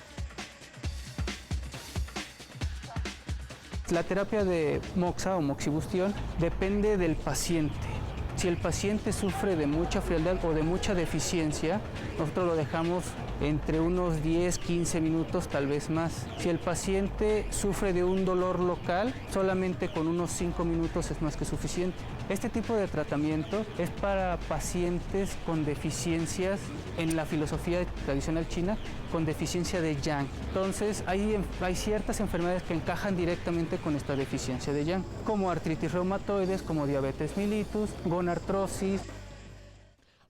La terapia de moxa o moxibustión depende del paciente. Si el paciente sufre de mucha frialdad o de mucha deficiencia, nosotros lo dejamos entre unos 10, 15 minutos, tal vez más. Si el paciente sufre de un dolor local, solamente con unos 5 minutos es más que suficiente. Este tipo de tratamiento es para pacientes con deficiencias en la filosofía tradicional china, con deficiencia de yang. Entonces, hay ciertas enfermedades que encajan directamente con esta deficiencia de yang, como artritis reumatoides, como diabetes mellitus, gonartrosis.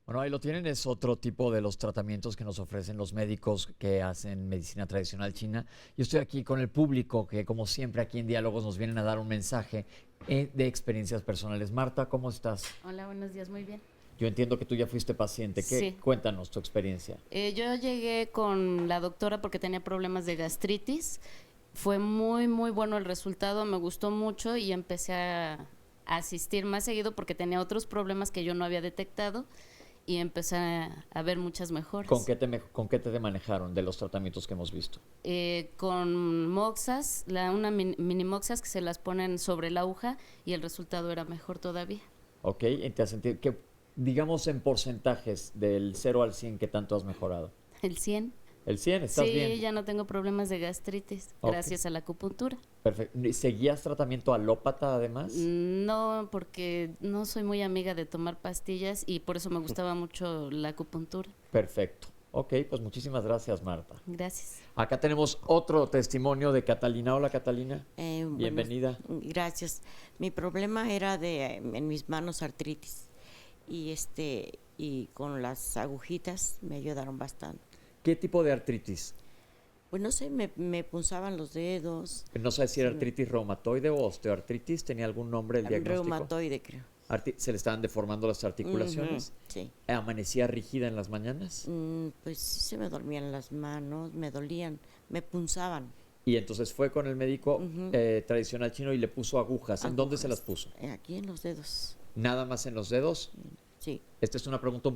Bueno, ahí lo tienen, es otro tipo de los tratamientos que nos ofrecen los médicos que hacen medicina tradicional china. Yo estoy aquí con el público que, como siempre, aquí en Diálogos nos vienen a dar un mensaje de experiencias personales. Marta, ¿cómo estás? Hola, buenos días, muy bien. Yo entiendo que tú ya fuiste paciente. Sí. Cuéntanos tu experiencia. Yo llegué con la doctora porque tenía problemas de gastritis. Fue muy, muy bueno el resultado, me gustó mucho y empecé a asistir más seguido porque tenía otros problemas que yo no había detectado. Y empecé a ver muchas mejoras. ¿Con qué te manejaron de los tratamientos que hemos visto? Con moxas, una mini moxas que se las ponen sobre la aguja y el resultado era mejor todavía. Ok, y te has sentido que, digamos en porcentajes, del 0 al 100, ¿qué tanto has mejorado? El 100. ¿El 100? ¿Estás bien? Sí, ya no tengo problemas de gastritis, gracias a la acupuntura. Perfecto. ¿Seguías tratamiento alópata además? No, porque no soy muy amiga de tomar pastillas y por eso me gustaba mucho la acupuntura. Perfecto. Ok, pues muchísimas gracias, Marta. Gracias. Acá tenemos otro testimonio de Catalina. Hola, Catalina. Bienvenida. Gracias. Mi problema era en mis manos artritis y con las agujitas me ayudaron bastante. ¿Qué tipo de artritis? Pues no sé, me punzaban los dedos. No sé si era artritis reumatoide o osteoartritis. ¿Tenía algún nombre el diagnóstico? Reumatoide, creo. ¿Se le estaban deformando las articulaciones? Sí. ¿Amanecía rígida en las mañanas? Pues sí, se me dormían las manos, me dolían, me punzaban. Y entonces fue con el médico tradicional chino y le puso agujas. ¿En dónde se las puso? Aquí en los dedos. ¿Nada más en los dedos? Sí. Esta es una pregunta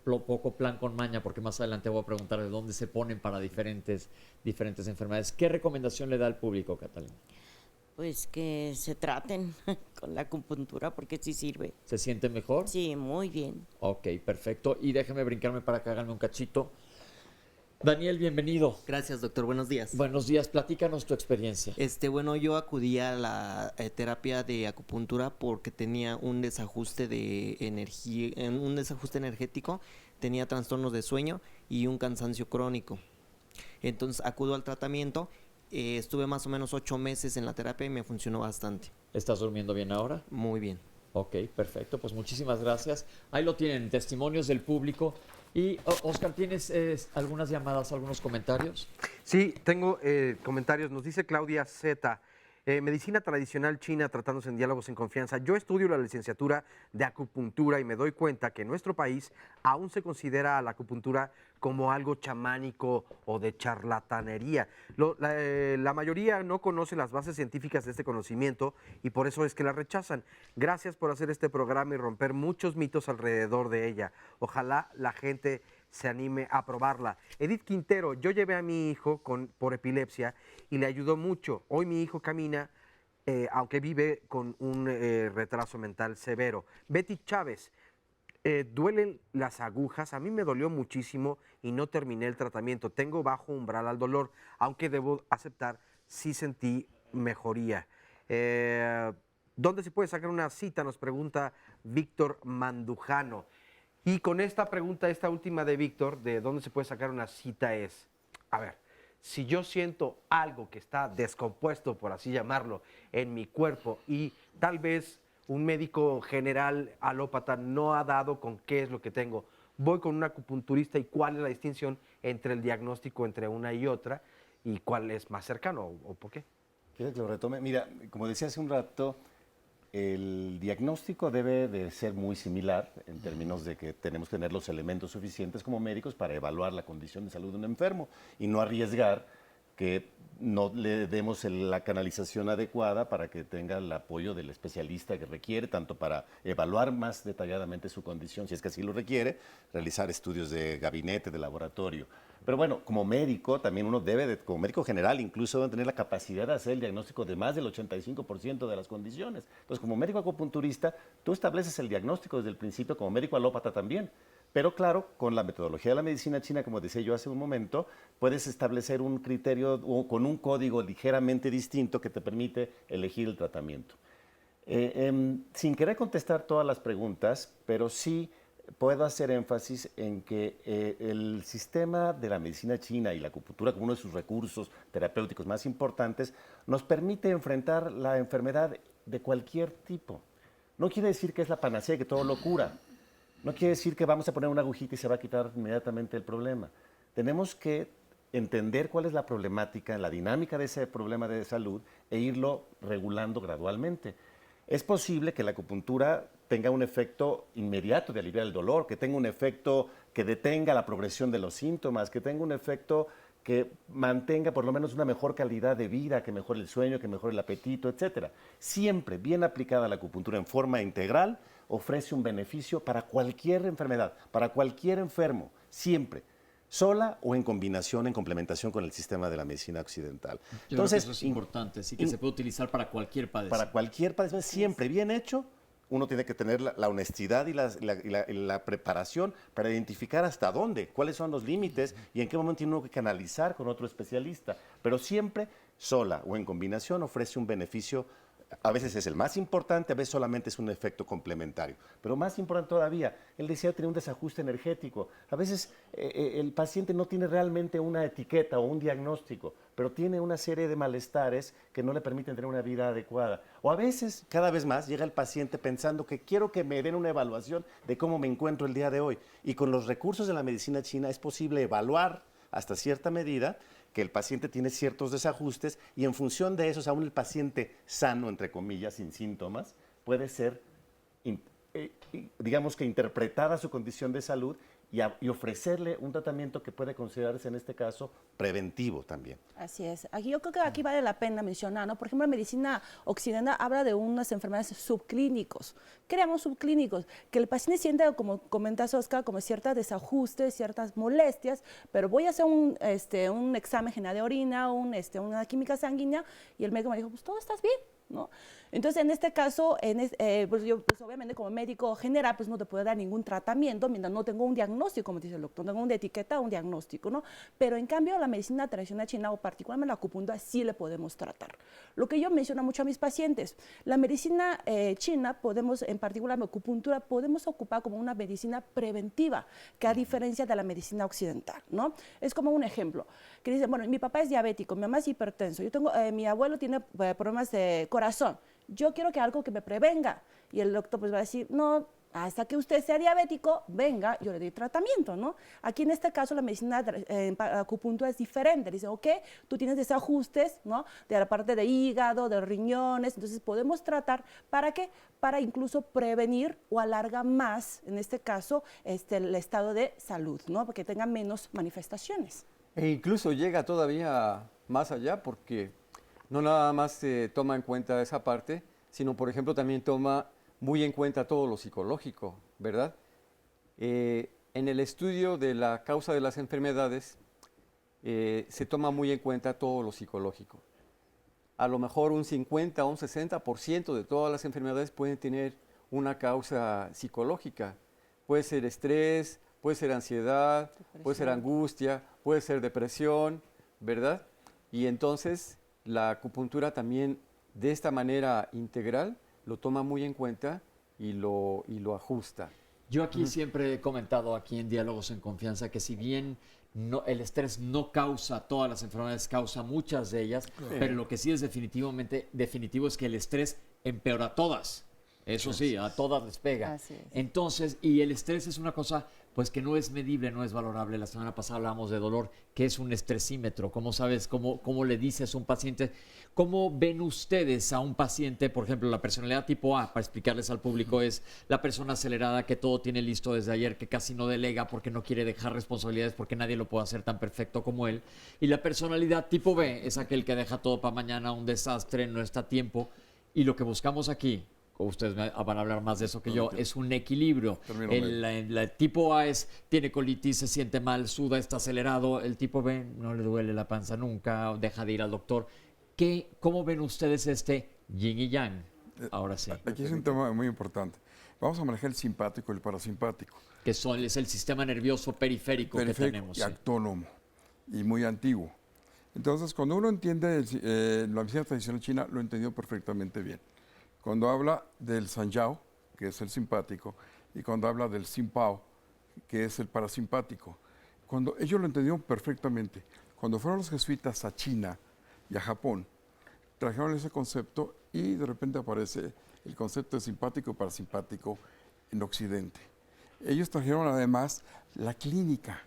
poco plan con maña, porque más adelante voy a preguntar de dónde se ponen para diferentes enfermedades. ¿Qué recomendación le da al público, Catalina? Pues que se traten con la acupuntura porque sí sirve. ¿Se siente mejor? Sí, muy bien. Ok, perfecto. Y déjeme brincarme para que haganme un cachito. Daniel, bienvenido. Gracias, doctor. Buenos días. Buenos días. Platícanos tu experiencia. Bueno, yo acudí a la terapia de acupuntura porque tenía un desajuste de energía, un desajuste energético, tenía trastornos de sueño y un cansancio crónico. Entonces acudo al tratamiento. Estuve más o menos 8 meses en la terapia y me funcionó bastante. ¿Estás durmiendo bien ahora? Muy bien. Ok, perfecto. Pues muchísimas gracias. Ahí lo tienen, testimonios del público. Y, Oscar, ¿tienes algunas llamadas, algunos comentarios? Sí, tengo comentarios. Nos dice Claudia Z. Medicina tradicional china, tratándose en Diálogos en Confianza. Yo estudio la licenciatura de acupuntura y me doy cuenta que en nuestro país aún se considera a la acupuntura como algo chamánico o de charlatanería. La mayoría no conoce las bases científicas de este conocimiento y por eso es que la rechazan. Gracias por hacer este programa y romper muchos mitos alrededor de ella. Ojalá la gente se anime a probarla. Edith Quintero, yo llevé a mi hijo por epilepsia y le ayudó mucho. Hoy mi hijo camina, aunque vive con un retraso mental severo. Betty Chávez, duelen las agujas. A mí me dolió muchísimo y no terminé el tratamiento. Tengo bajo umbral al dolor, aunque debo aceptar, sí sentí mejoría. ¿Dónde se puede sacar una cita? Nos pregunta Víctor Mandujano. Y con esta pregunta, esta última de Víctor, de dónde se puede sacar una cita es, a ver, si yo siento algo que está descompuesto, por así llamarlo, en mi cuerpo y tal vez un médico general alópata no ha dado con qué es lo que tengo, voy con un acupunturista y cuál es la distinción entre el diagnóstico entre una y otra y cuál es más cercano o por qué. Quiero que lo retome. Mira, como decía hace un rato, el diagnóstico debe de ser muy similar en términos de que tenemos que tener los elementos suficientes como médicos para evaluar la condición de salud de un enfermo y no arriesgar que no le demos la canalización adecuada para que tenga el apoyo del especialista que requiere, tanto para evaluar más detalladamente su condición, si es que así lo requiere, realizar estudios de gabinete, de laboratorio. Pero bueno, como médico, también uno debe, como médico general, incluso debe tener la capacidad de hacer el diagnóstico de más del 85% de las condiciones. Entonces, como médico acupunturista, tú estableces el diagnóstico desde el principio, como médico alópata también. Pero claro, con la metodología de la medicina china, como decía yo hace un momento, puedes establecer un criterio o con un código ligeramente distinto que te permite elegir el tratamiento. Sin querer contestar todas las preguntas, pero sí puedo hacer énfasis en que el sistema de la medicina china y la acupuntura como uno de sus recursos terapéuticos más importantes nos permite enfrentar la enfermedad de cualquier tipo. No quiere decir que es la panacea y que todo lo cura. No quiere decir que vamos a poner una agujita y se va a quitar inmediatamente el problema. Tenemos que entender cuál es la problemática, la dinámica de ese problema de salud e irlo regulando gradualmente. Es posible que la acupuntura tenga un efecto inmediato de aliviar el dolor, que tenga un efecto que detenga la progresión de los síntomas, que tenga un efecto que mantenga por lo menos una mejor calidad de vida, que mejore el sueño, que mejore el apetito, etc. Siempre bien aplicada la acupuntura en forma integral ofrece un beneficio para cualquier enfermedad, para cualquier enfermo, siempre. Sola o en combinación, en complementación con el sistema de la medicina occidental. Entonces, eso es importante, sí, que se puede utilizar para cualquier padecimiento. Para cualquier padecimiento, siempre bien hecho. Uno tiene que tener la honestidad y la preparación para identificar hasta dónde, cuáles son los límites y en qué momento tiene uno que canalizar con otro especialista. Pero siempre sola o en combinación ofrece un beneficio. A veces es el más importante, a veces solamente es un efecto complementario. Pero más importante todavía, él decía tener un desajuste energético. A veces el paciente no tiene realmente una etiqueta o un diagnóstico, pero tiene una serie de malestares que no le permiten tener una vida adecuada. O a veces, cada vez más, llega el paciente pensando que quiero que me den una evaluación de cómo me encuentro el día de hoy. Y con los recursos de la medicina china es posible evaluar hasta cierta medida que el paciente tiene ciertos desajustes y en función de esos, aún el paciente sano, entre comillas, sin síntomas, puede ser, digamos que interpretada su condición de salud y ofrecerle un tratamiento que puede considerarse en este caso preventivo también. Así es. Aquí yo creo que aquí vale la pena mencionar, ¿no? Por ejemplo, la medicina occidental habla de unas enfermedades subclínicos. ¿Qué llamamos subclínicos? Que el paciente siente, como comentas, Oscar, como ciertos desajustes, ciertas molestias, pero voy a hacer un examen general de orina, una química sanguínea, y el médico me dijo, pues todo estás bien, ¿no? Entonces, en este caso, pues yo obviamente como médico general, pues no te puedo dar ningún tratamiento mientras no tengo un diagnóstico, como dice el doctor, no tengo una etiqueta o un diagnóstico, ¿no? Pero en cambio, la medicina tradicional china, o particularmente la acupuntura, sí le podemos tratar. Lo que yo menciono mucho a mis pacientes, la medicina china, en particular la acupuntura, podemos ocupar como una medicina preventiva, que a diferencia de la medicina occidental, ¿no? Es como un ejemplo, que dice, bueno, mi papá es diabético, mi mamá es hipertenso, mi abuelo tiene problemas de corazón, yo quiero que algo que me prevenga. Y el doctor pues va a decir, no, hasta que usted sea diabético, venga, yo le doy tratamiento, ¿no? Aquí en este caso la medicina acupuntura es diferente. Dice, ok, tú tienes desajustes, ¿no? De la parte de hígado, de riñones, entonces podemos tratar, ¿para qué? Para incluso prevenir o alargar más, en este caso, el estado de salud, ¿no? Porque tenga menos manifestaciones. E incluso llega todavía más allá porque no nada más se toma en cuenta esa parte, sino, por ejemplo, también toma muy en cuenta todo lo psicológico, ¿verdad? En el estudio de la causa de las enfermedades se toma muy en cuenta todo lo psicológico. A lo mejor un 50 o un 60% de todas las enfermedades pueden tener una causa psicológica. Puede ser estrés, puede ser ansiedad, puede ser angustia, puede ser depresión, ¿verdad? Y entonces la acupuntura también de esta manera integral lo toma muy en cuenta y lo ajusta. Yo aquí siempre he comentado aquí en Diálogos en Confianza que si bien el estrés no causa todas las enfermedades, causa muchas de ellas, pero lo que sí es definitivo es que el estrés empeora todas. Eso sí, a todas les pega. Entonces, y el estrés es una cosa pues que no es medible, no es valorable. La semana pasada hablábamos de dolor, que es un estresímetro. ¿Cómo sabes, cómo le dices a un paciente? ¿Cómo ven ustedes a un paciente? Por ejemplo, la personalidad tipo A, para explicarles al público, es la persona acelerada que todo tiene listo desde ayer, que casi no delega porque no quiere dejar responsabilidades porque nadie lo puede hacer tan perfecto como él. Y la personalidad tipo B es aquel que deja todo para mañana, un desastre, no está a tiempo. Y lo que buscamos aquí, ustedes van a hablar más de eso que yo, es un equilibrio. El tipo A tiene colitis, se siente mal, suda, está acelerado. El tipo B no le duele la panza nunca, deja de ir al doctor. ¿Cómo ven ustedes este yin y yang? Ahora sí. Aquí es un tema muy importante. Vamos a manejar el simpático y el parasimpático. Que es el sistema nervioso periférico que tenemos. Y autónomo, y muy antiguo. Entonces, cuando uno entiende la medicina tradicional china, lo entendió perfectamente bien. Cuando habla del Sanjiao, que es el simpático, y cuando habla del Simpao, que es el parasimpático, ellos lo entendieron perfectamente. Cuando fueron los jesuitas a China y a Japón, trajeron ese concepto y de repente aparece el concepto de simpático y parasimpático en Occidente. Ellos trajeron además la clínica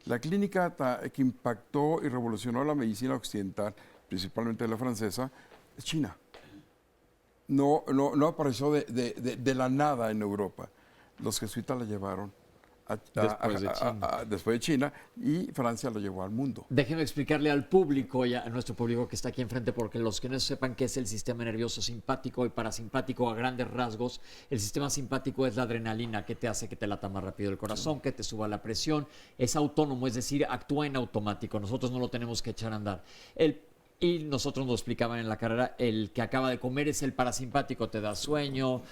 que impactó y revolucionó la medicina occidental, principalmente la francesa, es China. No apareció de la nada en Europa. Los jesuitas la llevaron después de China, y Francia lo llevó al mundo. Déjenme explicarle al público y a nuestro público que está aquí enfrente, porque los que no sepan qué es el sistema nervioso simpático y parasimpático a grandes rasgos, el sistema simpático es la adrenalina que te hace que te lata más rápido el corazón, que te suba la presión, es autónomo, es decir, actúa en automático, nosotros no lo tenemos que echar a andar. Y nosotros nos explicaban en la carrera, el que acaba de comer es el parasimpático, te da sueño,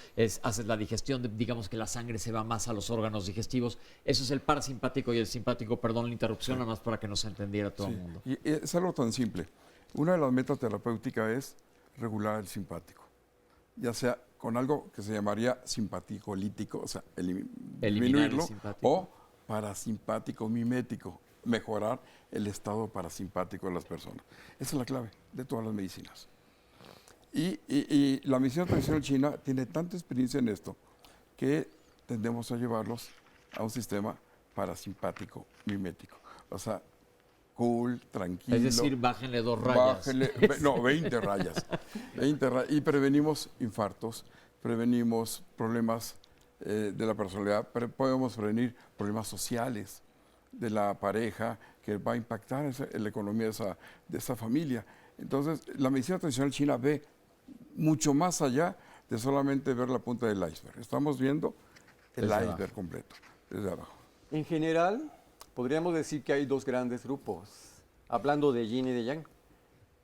haces la digestión, digamos que la sangre se va más a los órganos digestivos. Eso es el parasimpático y el simpático, perdón la interrupción, nada más para que nos entendiera todo el mundo. Y es algo tan simple. Una de las metas terapéuticas es regular el simpático, ya sea con algo que se llamaría simpático lítico, o sea, disminuirlo, o parasimpático mimético, mejorar el estado parasimpático de las personas. Esa es la clave de todas las medicinas. Y la medicina tradicional china tiene tanta experiencia en esto que tendemos a llevarlos a un sistema parasimpático mimético. O sea, cool, tranquilo. Es decir, bájenle 2 rayas. 20 rayas. 20 rayas. Y prevenimos infartos, prevenimos problemas de la personalidad, podemos prevenir problemas sociales de la pareja, que va a impactar en la economía de esa familia. Entonces, la medicina tradicional china ve mucho más allá de solamente ver la punta del iceberg. Estamos viendo el iceberg completo, desde abajo. En general, podríamos decir que hay 2 grandes grupos, hablando de yin y de yang.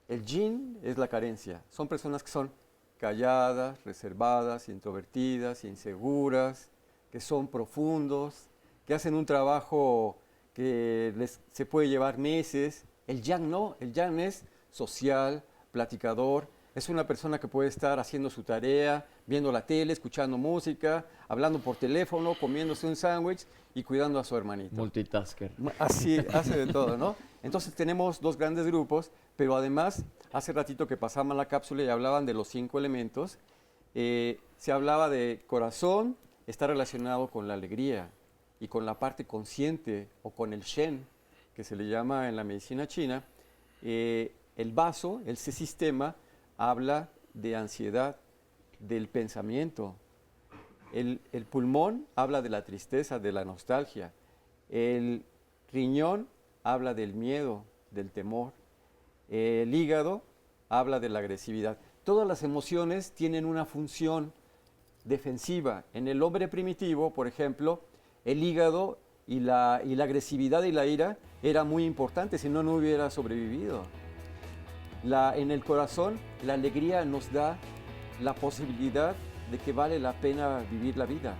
El yin es la carencia. Son personas que son calladas, reservadas, introvertidas, inseguras, que son profundos, que hacen un trabajo que se puede llevar meses. El yang no, el yang es social, platicador, es una persona que puede estar haciendo su tarea, viendo la tele, escuchando música, hablando por teléfono, comiéndose un sándwich y cuidando a su hermanito. Multitasker. Así, hace de todo, ¿no? Entonces tenemos 2 grandes grupos, pero además, hace ratito que pasamos la cápsula y hablaban de los 5 elementos, se hablaba de corazón, está relacionado con la alegría, y con la parte consciente o con el Shen, que se le llama en la medicina china. El vaso, ese sistema, habla de ansiedad, del pensamiento. El pulmón habla de la tristeza, de la nostalgia. El riñón habla del miedo, del temor. El hígado habla de la agresividad. Todas las emociones tienen una función defensiva. En el hombre primitivo, por ejemplo, el hígado y la agresividad y la ira era muy importante, si no, no hubiera sobrevivido. En el corazón, la alegría nos da la posibilidad de que vale la pena vivir la vida.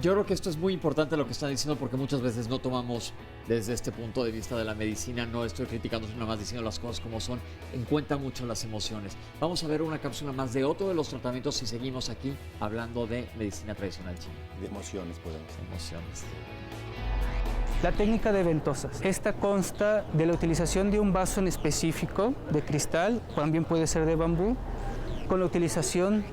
Yo creo que esto es muy importante lo que están diciendo, porque muchas veces no tomamos desde este punto de vista de la medicina, no estoy criticando, sino nada más diciendo las cosas como son, en cuenta mucho las emociones. Vamos a ver una cápsula más de otro de los tratamientos y seguimos aquí hablando de medicina tradicional china. De emociones, podemos. Emociones. La técnica de ventosas. Esta consta de la utilización de un vaso en específico de cristal, también puede ser de bambú, con la utilización,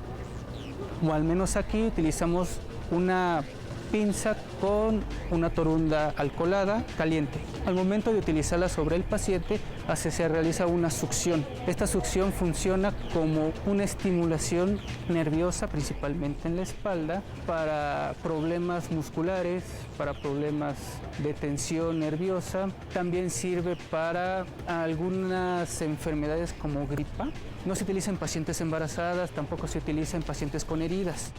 o al menos aquí utilizamos una pinza con una torunda alcoholada caliente. Al momento de utilizarla sobre el paciente, se realiza una succión. Esta succión funciona como una estimulación nerviosa, principalmente en la espalda, para problemas musculares, para problemas de tensión nerviosa. También sirve para algunas enfermedades como gripa. No se utiliza en pacientes embarazadas, tampoco se utiliza en pacientes con heridas.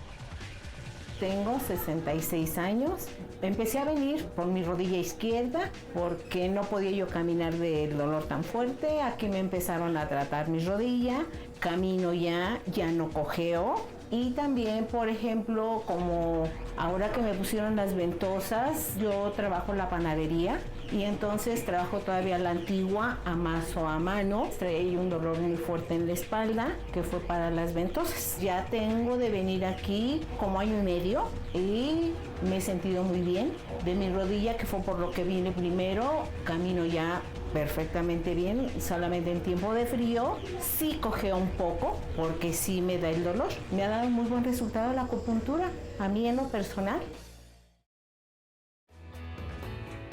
Tengo 66 años. Empecé a venir por mi rodilla izquierda porque no podía yo caminar del dolor tan fuerte. Aquí me empezaron a tratar mi rodilla. Camino ya no cojeo. Y también, por ejemplo, como ahora que me pusieron las ventosas, yo trabajo en la panadería y entonces trabajo todavía la antigua, amaso a mano. Traía un dolor muy fuerte en la espalda que fue para las ventosas. Ya tengo de venir aquí como año y medio y me he sentido muy bien. De mi rodilla, que fue por lo que vine primero, camino ya perfectamente bien, solamente en tiempo de frío sí cojeo un poco porque sí me da el dolor. Me ha dado muy buen resultado la acupuntura, a mí en lo personal.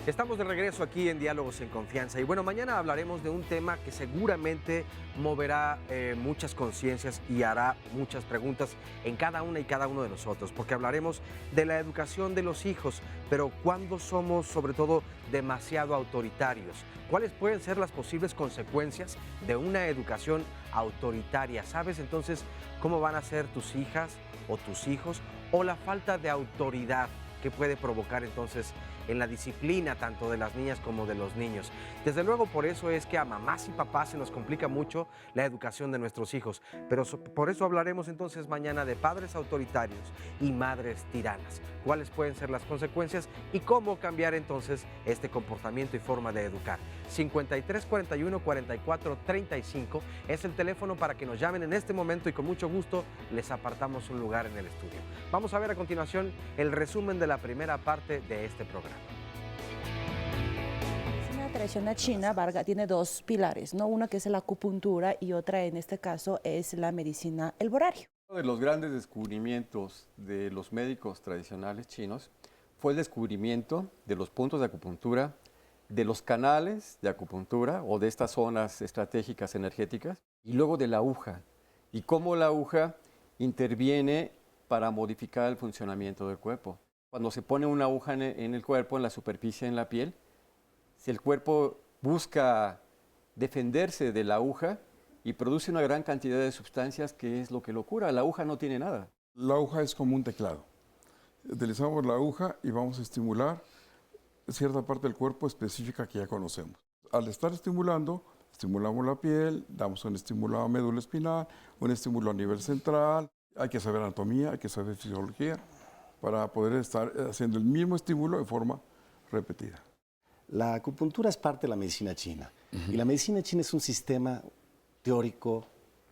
Estamos de regreso aquí en Diálogos en Confianza y bueno, mañana hablaremos de un tema que seguramente moverá muchas conciencias y hará muchas preguntas en cada una y cada uno de nosotros, porque hablaremos de la educación de los hijos, pero ¿cuándo somos sobre todo demasiado autoritarios? ¿Cuáles pueden ser las posibles consecuencias de una educación autoritaria? ¿Sabes entonces cómo van a ser tus hijas o tus hijos o la falta de autoridad que puede provocar entonces en la disciplina tanto de las niñas como de los niños? Desde luego, por eso es que a mamás y papás se nos complica mucho la educación de nuestros hijos, pero por eso hablaremos entonces mañana de padres autoritarios y madres tiranas. ¿Cuáles pueden ser las consecuencias y cómo cambiar entonces este comportamiento y forma de educar? 53 41 44 35 es el teléfono para que nos llamen en este momento y con mucho gusto les apartamos un lugar en el estudio. Vamos a ver a continuación el resumen de la primera parte de este programa. La medicina tradicional china, Varga, tiene dos pilares, ¿no? Una que es la acupuntura y otra en este caso es la medicina herborario. Uno de los grandes descubrimientos de los médicos tradicionales chinos fue el descubrimiento de los puntos de acupuntura, de los canales de acupuntura o de estas zonas estratégicas energéticas y luego de la aguja y cómo la aguja interviene para modificar el funcionamiento del cuerpo. Cuando se pone una aguja en el cuerpo, en la superficie, en la piel, si el cuerpo busca defenderse de la aguja y produce una gran cantidad de sustancias que es lo que lo cura. La aguja no tiene nada. La aguja es como un teclado. Utilizamos la aguja y vamos a estimular cierta parte del cuerpo específica que ya conocemos. Al estar estimulando, estimulamos la piel, damos un estímulo a médula espinal, un estímulo a nivel central. Hay que saber anatomía, hay que saber fisiología para poder estar haciendo el mismo estímulo de forma repetida. La acupuntura es parte de la medicina china. Y la medicina china es un sistema teórico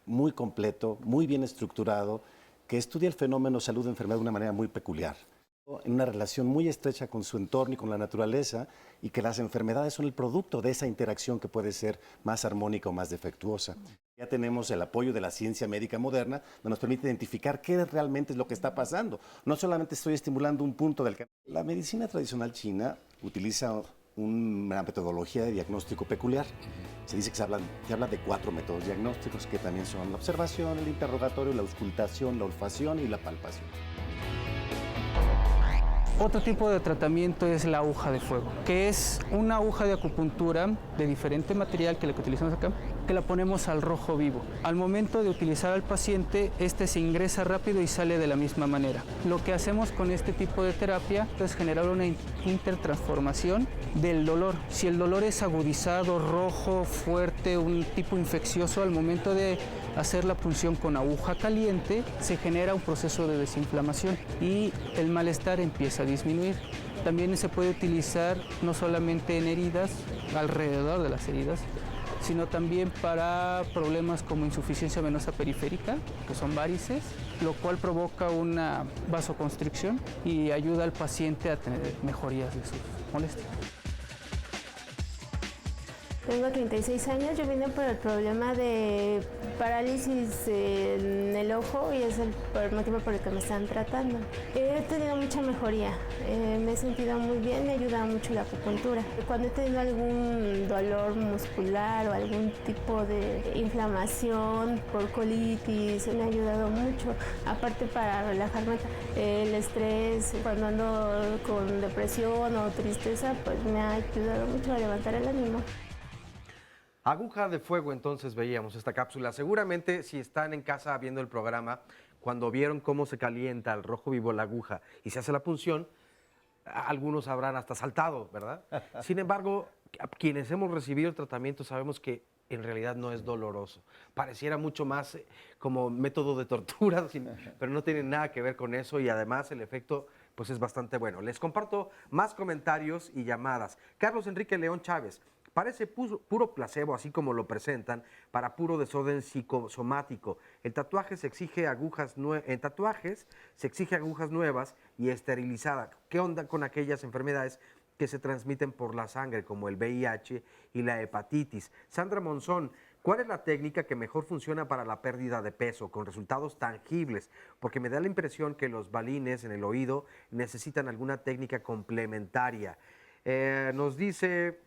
muy completo, muy bien estructurado, que estudia el fenómeno salud-enfermedad de una manera muy peculiar, en una relación muy estrecha con su entorno y con la naturaleza, y que las enfermedades son el producto de esa interacción que puede ser más armónica o más defectuosa. Ya tenemos el apoyo de la ciencia médica moderna, que nos permite identificar qué realmente es lo que está pasando. No solamente estoy estimulando un punto del canal. La medicina tradicional china utiliza una metodología de diagnóstico peculiar. Se dice que se habla de 4 métodos diagnósticos, que también son la observación, el interrogatorio, la auscultación, la olfacción y la palpación. Otro tipo de tratamiento es la aguja de fuego, que es una aguja de acupuntura de diferente material que la que utilizamos acá, que la ponemos al rojo vivo. Al momento de utilizar al paciente, este se ingresa rápido y sale de la misma manera. Lo que hacemos con este tipo de terapia es generar una intertransformación del dolor. Si el dolor es agudizado, rojo, fuerte, un tipo infeccioso, al momento de hacer la punción con aguja caliente, se genera un proceso de desinflamación y el malestar empieza a disminuir. También se puede utilizar no solamente en heridas, alrededor de las heridas, sino también para problemas como insuficiencia venosa periférica, que son varices, lo cual provoca una vasoconstricción y ayuda al paciente a tener mejorías de sus molestias. Tengo 36 años, yo vine por el problema de parálisis en el ojo y es el motivo por el que me están tratando. He tenido mucha mejoría, me he sentido muy bien, me ayuda mucho la acupuntura. Cuando he tenido algún dolor muscular o algún tipo de inflamación por colitis, me ha ayudado mucho. Aparte para relajarme el estrés, cuando ando con depresión o tristeza, pues me ha ayudado mucho a levantar el ánimo. Aguja de fuego, entonces veíamos esta cápsula. Seguramente si están en casa viendo el programa, cuando vieron cómo se calienta al rojo vivo la aguja y se hace la punción, algunos habrán hasta saltado, ¿verdad? Sin embargo, quienes hemos recibido el tratamiento sabemos que en realidad no es doloroso. Pareciera mucho más como método de tortura, pero no tiene nada que ver con eso y además el efecto pues es bastante bueno. Les comparto más comentarios y llamadas. Carlos Enrique León Chávez. Parece puro placebo, así como lo presentan, para puro desorden psicosomático. En tatuajes se exige agujas nuevas y esterilizadas. ¿Qué onda con aquellas enfermedades que se transmiten por la sangre, como el VIH y la hepatitis? Sandra Monzón, ¿cuál es la técnica que mejor funciona para la pérdida de peso, con resultados tangibles? Porque me da la impresión que los balines en el oído necesitan alguna técnica complementaria. Nos dice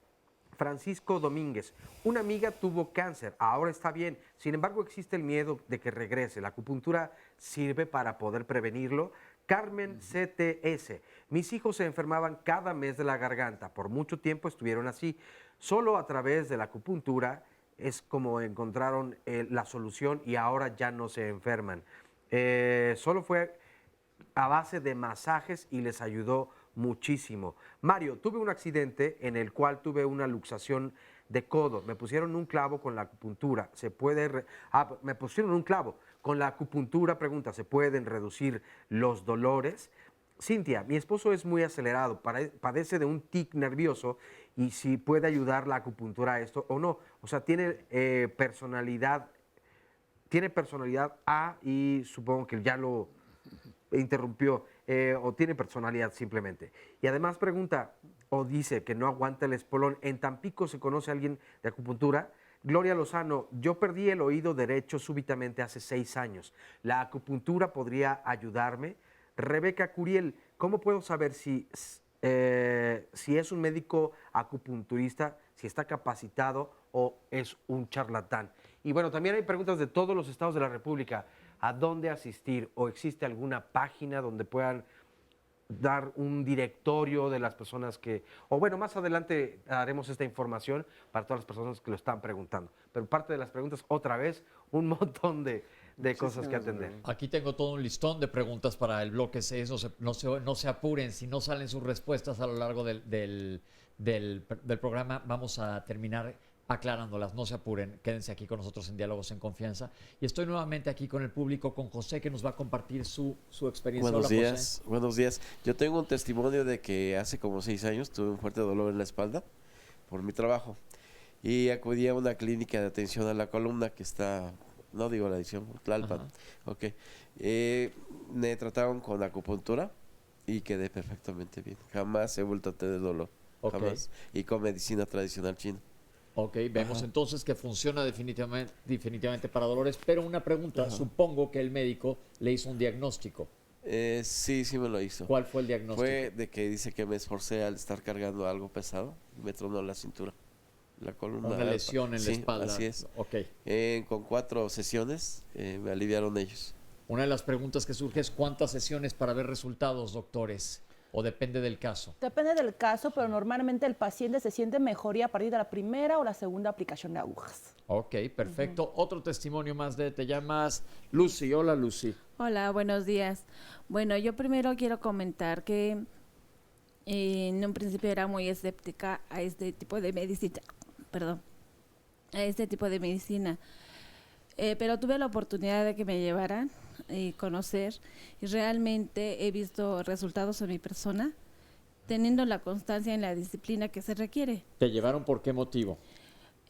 Francisco Domínguez, una amiga tuvo cáncer, ahora está bien, sin embargo existe el miedo de que regrese. ¿La acupuntura sirve para poder prevenirlo? Carmen CTS, mis hijos se enfermaban cada mes de la garganta, por mucho tiempo estuvieron así, solo a través de la acupuntura es como encontraron la solución y ahora ya no se enferman. Solo fue a base de masajes y les ayudó muchísimo. Mario, tuve un accidente en el cual tuve una luxación de codo. Me pusieron un clavo con la acupuntura. ¿Se puede me pusieron un clavo con la acupuntura? Pregunta, ¿se pueden reducir los dolores? Cintia, mi esposo es muy acelerado, padece de un tic nervioso y si puede ayudar la acupuntura a esto o no. O sea, tiene personalidad A y supongo que ya lo interrumpió. O tiene personalidad simplemente. Y además pregunta, o dice que no aguanta el espolón. ¿En Tampico se conoce a alguien de acupuntura? Gloria Lozano, yo perdí el oído derecho súbitamente hace 6 años. ¿La acupuntura podría ayudarme? Rebeca Curiel, ¿cómo puedo saber si es un médico acupunturista, si está capacitado o es un charlatán? Y bueno, también hay preguntas de todos los estados de la República. ¿A dónde asistir? ¿O existe alguna página donde puedan dar un directorio de las personas que... O bueno, más adelante haremos esta información para todas las personas que lo están preguntando. Pero parte de las preguntas, otra vez, un montón de cosas que atender. Aquí tengo todo un listón de preguntas para el bloque 6. No se apuren, si no salen sus respuestas a lo largo del programa, vamos a terminar aclarándolas, no se apuren, quédense aquí con nosotros en Diálogos en Confianza. Y estoy nuevamente aquí con el público, con José, que nos va a compartir su experiencia. Buenos Hola, días, José. buenos días. Yo tengo un testimonio de que hace como 6 años tuve un fuerte dolor en la espalda por mi trabajo y acudí a una clínica de atención a la columna que está, no digo la edición, Tlalpan. Okay. Me trataron con acupuntura y quedé perfectamente bien. Jamás he vuelto a tener dolor, jamás. Y con medicina tradicional china. Ok, vemos entonces que funciona definitivamente para dolores, pero una pregunta, supongo que el médico le hizo un diagnóstico. Sí me lo hizo. ¿Cuál fue el diagnóstico? Fue de que dice que me esforcé al estar cargando algo pesado y me tronó la cintura, la columna. Una lesión en la espalda. Así es. Ok. Con 4 sesiones me aliviaron ellos. Una de las preguntas que surge es ¿cuántas sesiones para ver resultados, doctores? ¿O depende del caso? Depende del caso, pero normalmente el paciente se siente mejoría a partir de la primera o la segunda aplicación de agujas. Ok, perfecto. Otro testimonio más te llamas Lucy. Hola, Lucy. Hola, buenos días. Bueno, yo primero quiero comentar que en un principio era muy escéptica a este tipo de medicina. Pero tuve la oportunidad de que me llevaran y conocer, y realmente he visto resultados en mi persona, teniendo la constancia en la disciplina que se requiere. ¿Te llevaron por qué motivo?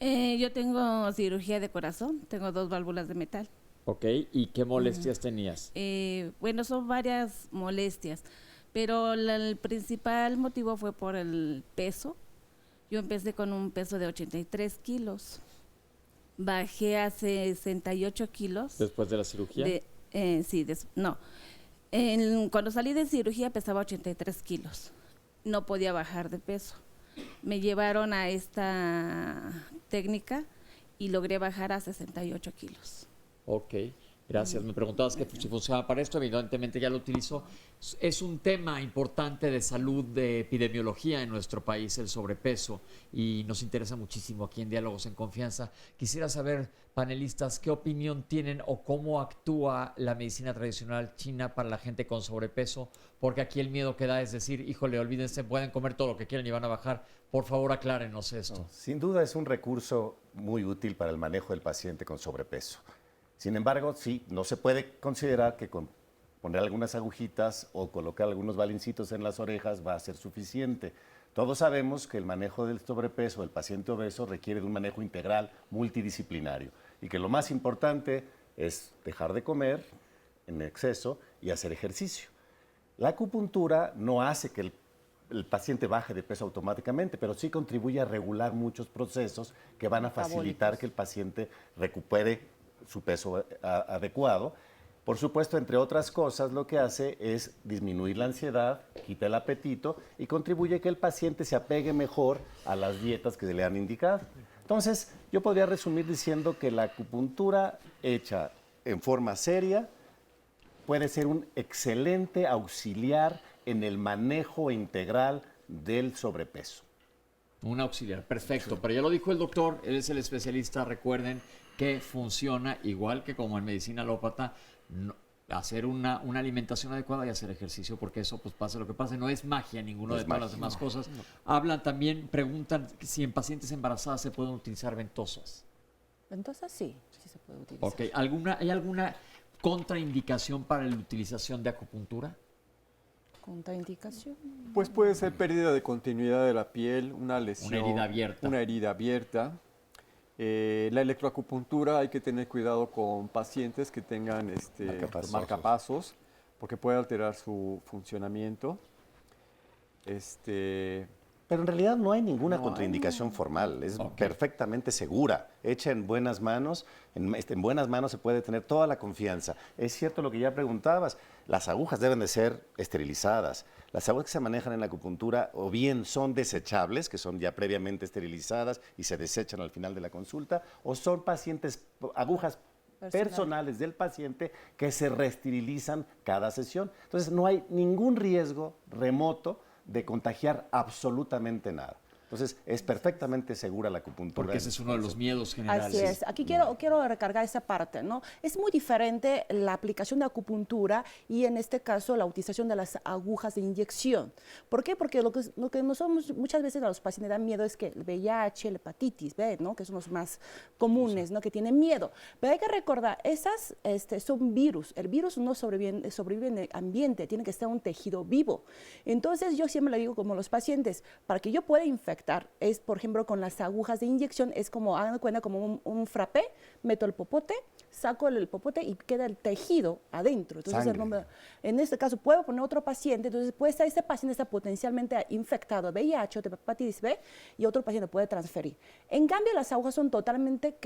Yo tengo cirugía de corazón, tengo 2 válvulas de metal. Ok, ¿y qué molestias tenías? Bueno, son varias molestias, pero el principal motivo fue por el peso. Yo empecé con un peso de 83 kilos. Bajé a 68 kilos. ¿Después de la cirugía? No. Cuando salí de cirugía pesaba 83 kilos. No podía bajar de peso. Me llevaron a esta técnica y logré bajar a 68 kilos. Ok, gracias. Me preguntabas que si funcionaba para esto, evidentemente ya lo utilizo. Es un tema importante de salud, de epidemiología en nuestro país, el sobrepeso, y nos interesa muchísimo aquí en Diálogos en Confianza. Quisiera saber, panelistas, qué opinión tienen o cómo actúa la medicina tradicional china para la gente con sobrepeso, porque aquí el miedo que da es decir, híjole, olvídense, pueden comer todo lo que quieran y van a bajar. Por favor, aclárenos esto. No, sin duda es un recurso muy útil para el manejo del paciente con sobrepeso. Sin embargo, sí, no se puede considerar que con poner algunas agujitas o colocar algunos balincitos en las orejas va a ser suficiente. Todos sabemos que el manejo del sobrepeso del paciente obeso requiere de un manejo integral multidisciplinario y que lo más importante es dejar de comer en exceso y hacer ejercicio. La acupuntura no hace que el paciente baje de peso automáticamente, pero sí contribuye a regular muchos procesos que van a facilitar que el paciente recupere su peso adecuado. Por supuesto, entre otras cosas, lo que hace es disminuir la ansiedad, quita el apetito y contribuye a que el paciente se apegue mejor a las dietas que se le han indicado. Entonces, yo podría resumir diciendo que la acupuntura hecha en forma seria puede ser un excelente auxiliar en el manejo integral del sobrepeso. Un auxiliar, perfecto. Pero ya lo dijo el doctor, él es el especialista, recuerden que funciona igual que como en medicina alópata, hacer una alimentación adecuada y hacer ejercicio, porque eso, pues pase lo que pase, no es magia ninguno de todas las demás cosas. Hablan también, preguntan si en pacientes embarazadas se pueden utilizar ventosas. Ventosas sí se puede utilizar. Ok, ¿hay alguna contraindicación para la utilización de acupuntura? ¿Contraindicación? Pues puede ser pérdida de continuidad de la piel, una lesión. Una herida abierta. Una herida abierta. La electroacupuntura hay que tener cuidado con pacientes que tengan marcapasos, porque puede alterar su funcionamiento. Pero en realidad no hay ninguna contraindicación formal, es perfectamente segura, hecha en buenas manos, en buenas manos se puede tener toda la confianza. Es cierto lo que ya preguntabas, las agujas deben de ser esterilizadas. Las agujas que se manejan en la acupuntura o bien son desechables, que son ya previamente esterilizadas y se desechan al final de la consulta, o son agujas personales del paciente que se reesterilizan cada sesión. Entonces no hay ningún riesgo remoto de contagiar absolutamente nada. Entonces, es perfectamente segura la acupuntura. Porque ese es uno de los miedos generales. Así es. Aquí quiero recargar esa parte, ¿no? Es muy diferente la aplicación de acupuntura y, en este caso, la utilización de las agujas de inyección. ¿Por qué? Porque lo que nosotros muchas veces a los pacientes dan miedo es que el VIH, la hepatitis B, ¿no? Que son los más comunes, ¿no? Que tienen miedo. Pero hay que recordar, esas son virus. El virus no sobrevive en el ambiente, tiene que estar un tejido vivo. Entonces, yo siempre le digo como a los pacientes, para que yo pueda infectar, es, por ejemplo, con las agujas de inyección, es como, hagan cuenta, como un frappé, meto el popote, saco el popote y queda el tejido adentro. Entonces, en este caso, puedo poner otro paciente, entonces puede estar, este paciente está potencialmente infectado de VIH o de hepatitis B y otro paciente puede transferir. En cambio, las agujas son totalmente,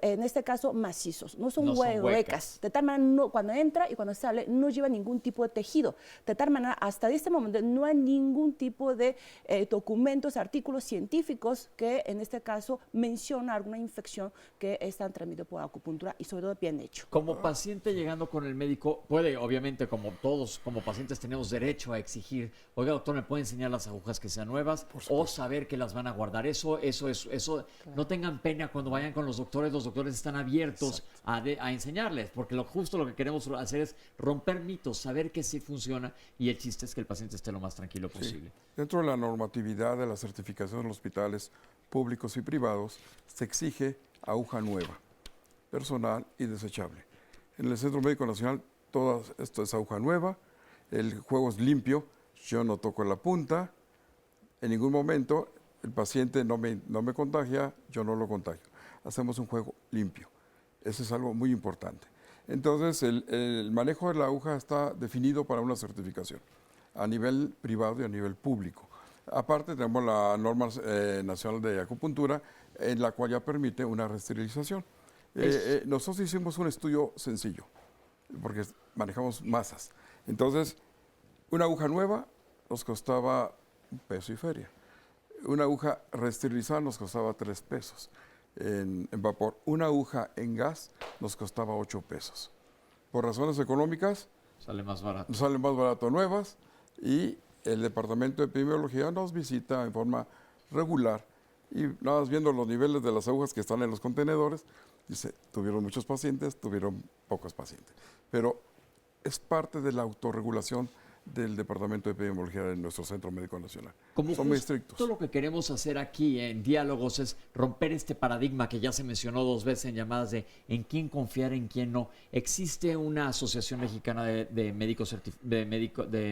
en este caso, macizos, no son huecas. De tal manera, cuando entra y cuando sale, no lleva ningún tipo de tejido. De tal manera, hasta este momento, no hay ningún tipo de documentos, artículos científicos que, en este caso, mencionan alguna infección que están transmitidas por acupuntura y, sobre todo, bien hecho. Como paciente llegando con el médico, puede, obviamente, como todos, como pacientes, tenemos derecho a exigir, oiga, doctor, ¿me puede enseñar las agujas que sean nuevas? O saber que las van a guardar. Eso, claro. No tengan pena cuando vayan con los doctores están abiertos a enseñarles, porque justo lo que queremos hacer es romper mitos, saber que sí funciona y el chiste es que el paciente esté lo más tranquilo posible. Dentro de la normatividad de la certificación en los hospitales públicos y privados se exige aguja nueva, personal y desechable. En el Centro Médico Nacional todo esto es aguja nueva, el juego es limpio, yo no toco la punta, en ningún momento el paciente no me contagia, yo no lo contagio. Hacemos un juego limpio. Eso es algo muy importante. Entonces, el manejo de la aguja está definido para una certificación a nivel privado y a nivel público. Aparte tenemos la norma nacional de acupuntura, en la cual ya permite una reesterilización. Nosotros hicimos un estudio sencillo, porque manejamos masas. Entonces, una aguja nueva nos costaba $1 y feria. Una aguja reesterilizada nos costaba $3 en vapor. Una aguja en gas nos costaba $8. Por razones económicas, sale más barato. Sale más barato nuevas, y el Departamento de Epidemiología nos visita en forma regular, y nada más viendo los niveles de las agujas que están en los contenedores, dice, tuvieron muchos pacientes, tuvieron pocos pacientes. Pero es parte de la autorregulación del Departamento de Epidemiología de nuestro Centro Médico Nacional. Son muy estrictos. Todo lo que queremos hacer aquí en Diálogos es romper este paradigma que ya se mencionó 2 veces en llamadas de en quién confiar, en quién no. ¿Existe una asociación mexicana de médicos de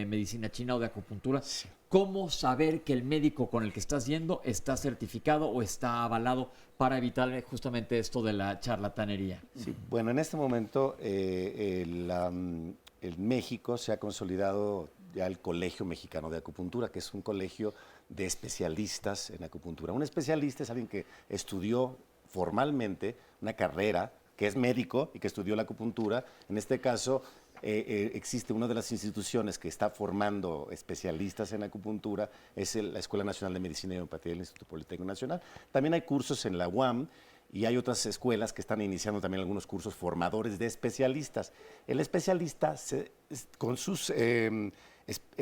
medicina china o de acupuntura? Sí. ¿Cómo saber que el médico con el que estás yendo está certificado o está avalado para evitar justamente esto de la charlatanería? Sí, bueno, en este momento en México se ha consolidado ya el Colegio Mexicano de Acupuntura, que es un colegio de especialistas en acupuntura. Un especialista es alguien que estudió formalmente una carrera, que es médico y que estudió la acupuntura. En este caso, existe una de las instituciones que está formando especialistas en acupuntura, es la Escuela Nacional de Medicina y Homeopatía del Instituto Politécnico Nacional. También hay cursos en la UAM, y hay otras escuelas que están iniciando también algunos cursos formadores de especialistas. El especialista, con sus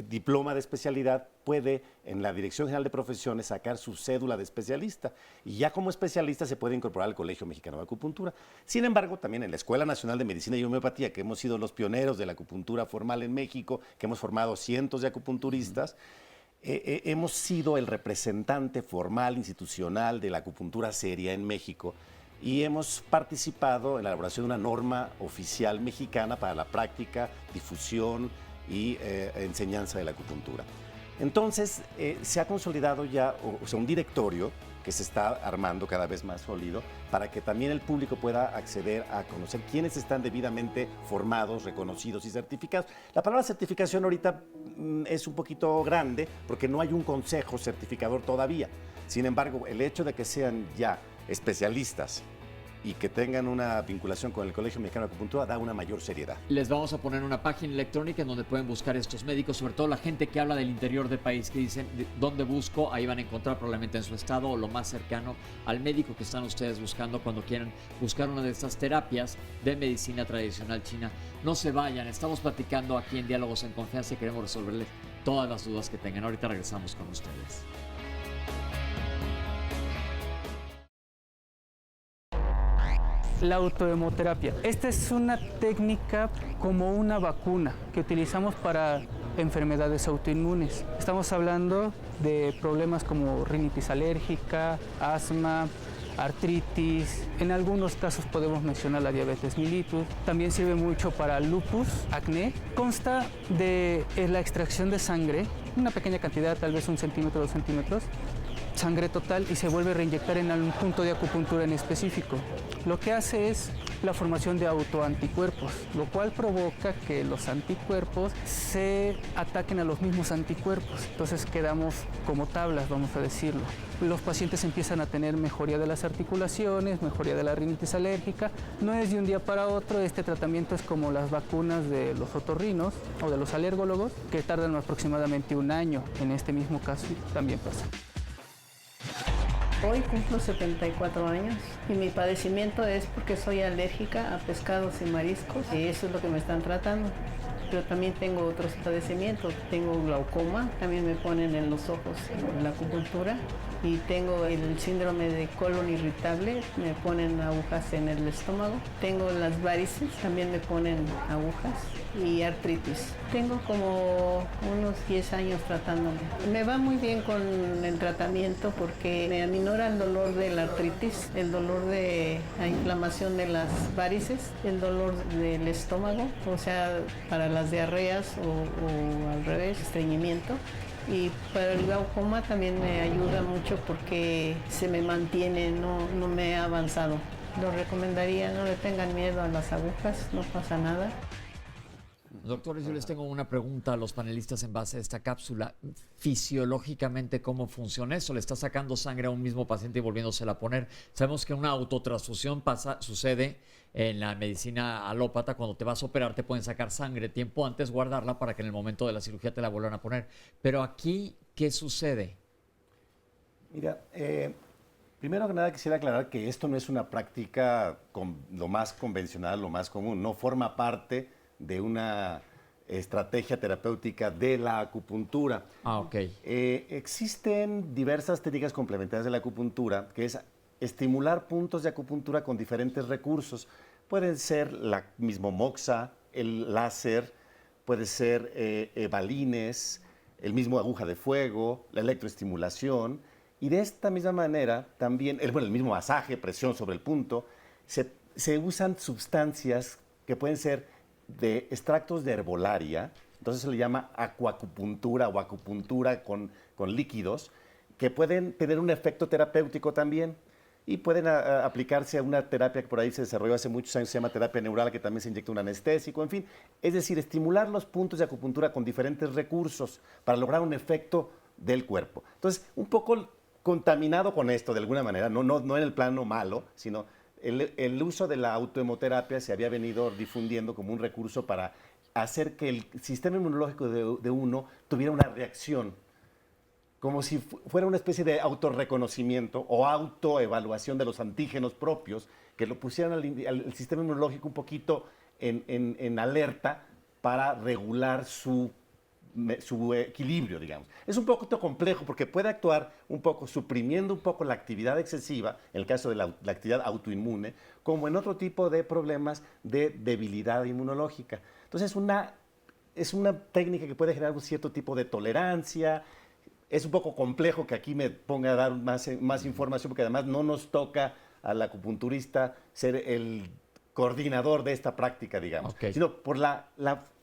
diploma de especialidad, puede en la Dirección General de Profesiones sacar su cédula de especialista, y ya como especialista se puede incorporar al Colegio Mexicano de Acupuntura. Sin embargo, también en la Escuela Nacional de Medicina y Homeopatía, que hemos sido los pioneros de la acupuntura formal en México, que hemos formado cientos de acupunturistas, hemos sido el representante formal institucional de la acupuntura seria en México, y hemos participado en la elaboración de una norma oficial mexicana para la práctica, difusión y enseñanza de la acupuntura. Entonces, se ha consolidado ya un directorio que se está armando cada vez más sólido para que también el público pueda acceder a conocer quiénes están debidamente formados, reconocidos y certificados. La palabra certificación ahorita es un poquito grande porque no hay un consejo certificador todavía. Sin embargo, el hecho de que sean ya especialistas y que tengan una vinculación con el Colegio Mexicano de Acupuntura da una mayor seriedad. Les vamos a poner una página electrónica en donde pueden buscar estos médicos, sobre todo la gente que habla del interior del país, que dicen, ¿dónde busco? Ahí van a encontrar probablemente en su estado o lo más cercano al médico que están ustedes buscando cuando quieran buscar una de estas terapias de medicina tradicional china. No se vayan, estamos platicando aquí en Diálogos en Confianza y queremos resolverles todas las dudas que tengan. Ahorita regresamos con ustedes. La autohemoterapia. Esta es una técnica como una vacuna que utilizamos para enfermedades autoinmunes. Estamos hablando de problemas como rinitis alérgica, asma, artritis. En algunos casos podemos mencionar la diabetes mellitus. También sirve mucho para lupus, acné. Consta de la extracción de sangre, una pequeña cantidad, tal vez 1 centímetro, 2 centímetros, sangre total, y se vuelve a reinyectar en algún punto de acupuntura en específico. Lo que hace es la formación de autoanticuerpos, lo cual provoca que los anticuerpos se ataquen a los mismos anticuerpos. Entonces quedamos como tablas, vamos a decirlo. Los pacientes empiezan a tener mejoría de las articulaciones, mejoría de la rinitis alérgica. No es de un día para otro, este tratamiento es como las vacunas de los otorrinos o de los alergólogos, que tardan aproximadamente 1 año. En este mismo caso también pasa. Hoy cumplo 74 años y mi padecimiento es porque soy alérgica a pescados y mariscos, y eso es lo que me están tratando. Pero también tengo otros padecimientos, tengo glaucoma, también me ponen en los ojos la acupuntura, y tengo el síndrome de colon irritable, me ponen agujas en el estómago, tengo las varices, también me ponen agujas, y artritis. Tengo como unos 10 años tratándome. Me va muy bien con el tratamiento porque me aminora el dolor de la artritis, el dolor de la inflamación de las varices, el dolor del estómago, o sea, para las diarreas o al revés, estreñimiento. Y para el glaucoma también me ayuda mucho porque se me mantiene, no me ha avanzado. Lo recomendaría, no le tengan miedo a las agujas, no pasa nada. Doctores, yo les tengo una pregunta a los panelistas en base a esta cápsula. Fisiológicamente, ¿cómo funciona eso? ¿Le está sacando sangre a un mismo paciente y volviéndosela a poner? Sabemos que una autotransfusión sucede en la medicina alópata. Cuando te vas a operar te pueden sacar sangre tiempo antes, guardarla para que en el momento de la cirugía te la vuelvan a poner. Pero aquí, ¿qué sucede? Mira, primero que nada quisiera aclarar que esto no es una práctica lo más convencional, lo más común. No forma parte de una estrategia terapéutica de la acupuntura. Ah, ok. Existen diversas técnicas complementarias de la acupuntura, que es estimular puntos de acupuntura con diferentes recursos. Pueden ser la mismo moxa, el láser, puede ser balines, el mismo aguja de fuego, la electroestimulación. Y de esta misma manera también, el mismo masaje, presión sobre el punto, se usan sustancias que pueden ser de extractos de herbolaria, entonces se le llama acuacupuntura o acupuntura con líquidos, que pueden tener un efecto terapéutico también y pueden aplicarse a una terapia que por ahí se desarrolló hace muchos años, se llama terapia neural, que también se inyecta un anestésico, en fin. Es decir, estimular los puntos de acupuntura con diferentes recursos para lograr un efecto del cuerpo. Entonces, un poco contaminado con esto de alguna manera, no en el plano malo, sino el uso de la autohemoterapia se había venido difundiendo como un recurso para hacer que el sistema inmunológico de uno tuviera una reacción, como si fuera una especie de autorreconocimiento o autoevaluación de los antígenos propios, que lo pusieran al sistema inmunológico un poquito en alerta para regular su equilibrio, digamos. Es un poco complejo porque puede actuar un poco suprimiendo un poco la actividad excesiva, en el caso de la actividad autoinmune, como en otro tipo de problemas de debilidad inmunológica. Entonces es una técnica que puede generar un cierto tipo de tolerancia. Es un poco complejo que aquí me ponga a dar más información porque además no nos toca al acupunturista ser el coordinador de esta práctica, digamos, sino por la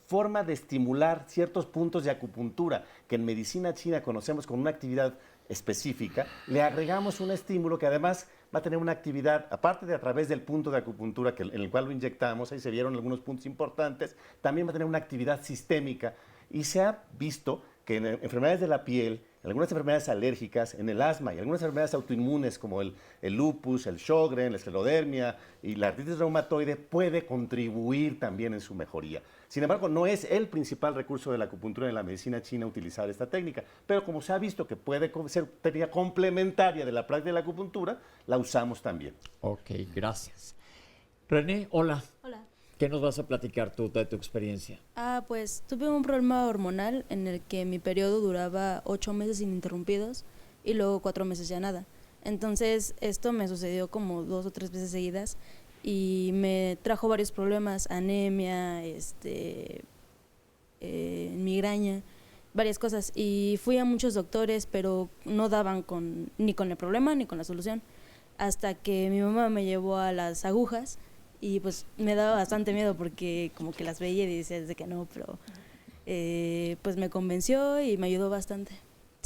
forma de estimular ciertos puntos de acupuntura que en medicina china conocemos con una actividad específica, le agregamos un estímulo que además va a tener una actividad, aparte de a través del punto de acupuntura en el cual lo inyectamos, ahí se vieron algunos puntos importantes, también va a tener una actividad sistémica y se ha visto que en enfermedades de la piel, en algunas enfermedades alérgicas, en el asma y algunas enfermedades autoinmunes como el lupus, el Sjögren, la esclerodermia y la artritis reumatoide puede contribuir también en su mejoría. Sin embargo, no es el principal recurso de la acupuntura en la medicina china utilizar esta técnica, pero como se ha visto que puede ser técnica complementaria de la práctica de la acupuntura, la usamos también. Ok, gracias. René, hola. Hola. ¿Qué nos vas a platicar tú de tu experiencia? Pues tuve un problema hormonal en el que mi periodo duraba 8 meses ininterrumpidos y luego 4 meses ya nada. Entonces esto me sucedió como 2 o 3 veces seguidas y me trajo varios problemas, anemia, migraña, varias cosas. Y fui a muchos doctores, pero no daban ni con el problema ni con la solución. Hasta que mi mamá me llevó a las agujas. Y pues me daba bastante miedo porque como que las veía y decía desde que no, pero pues me convenció y me ayudó bastante.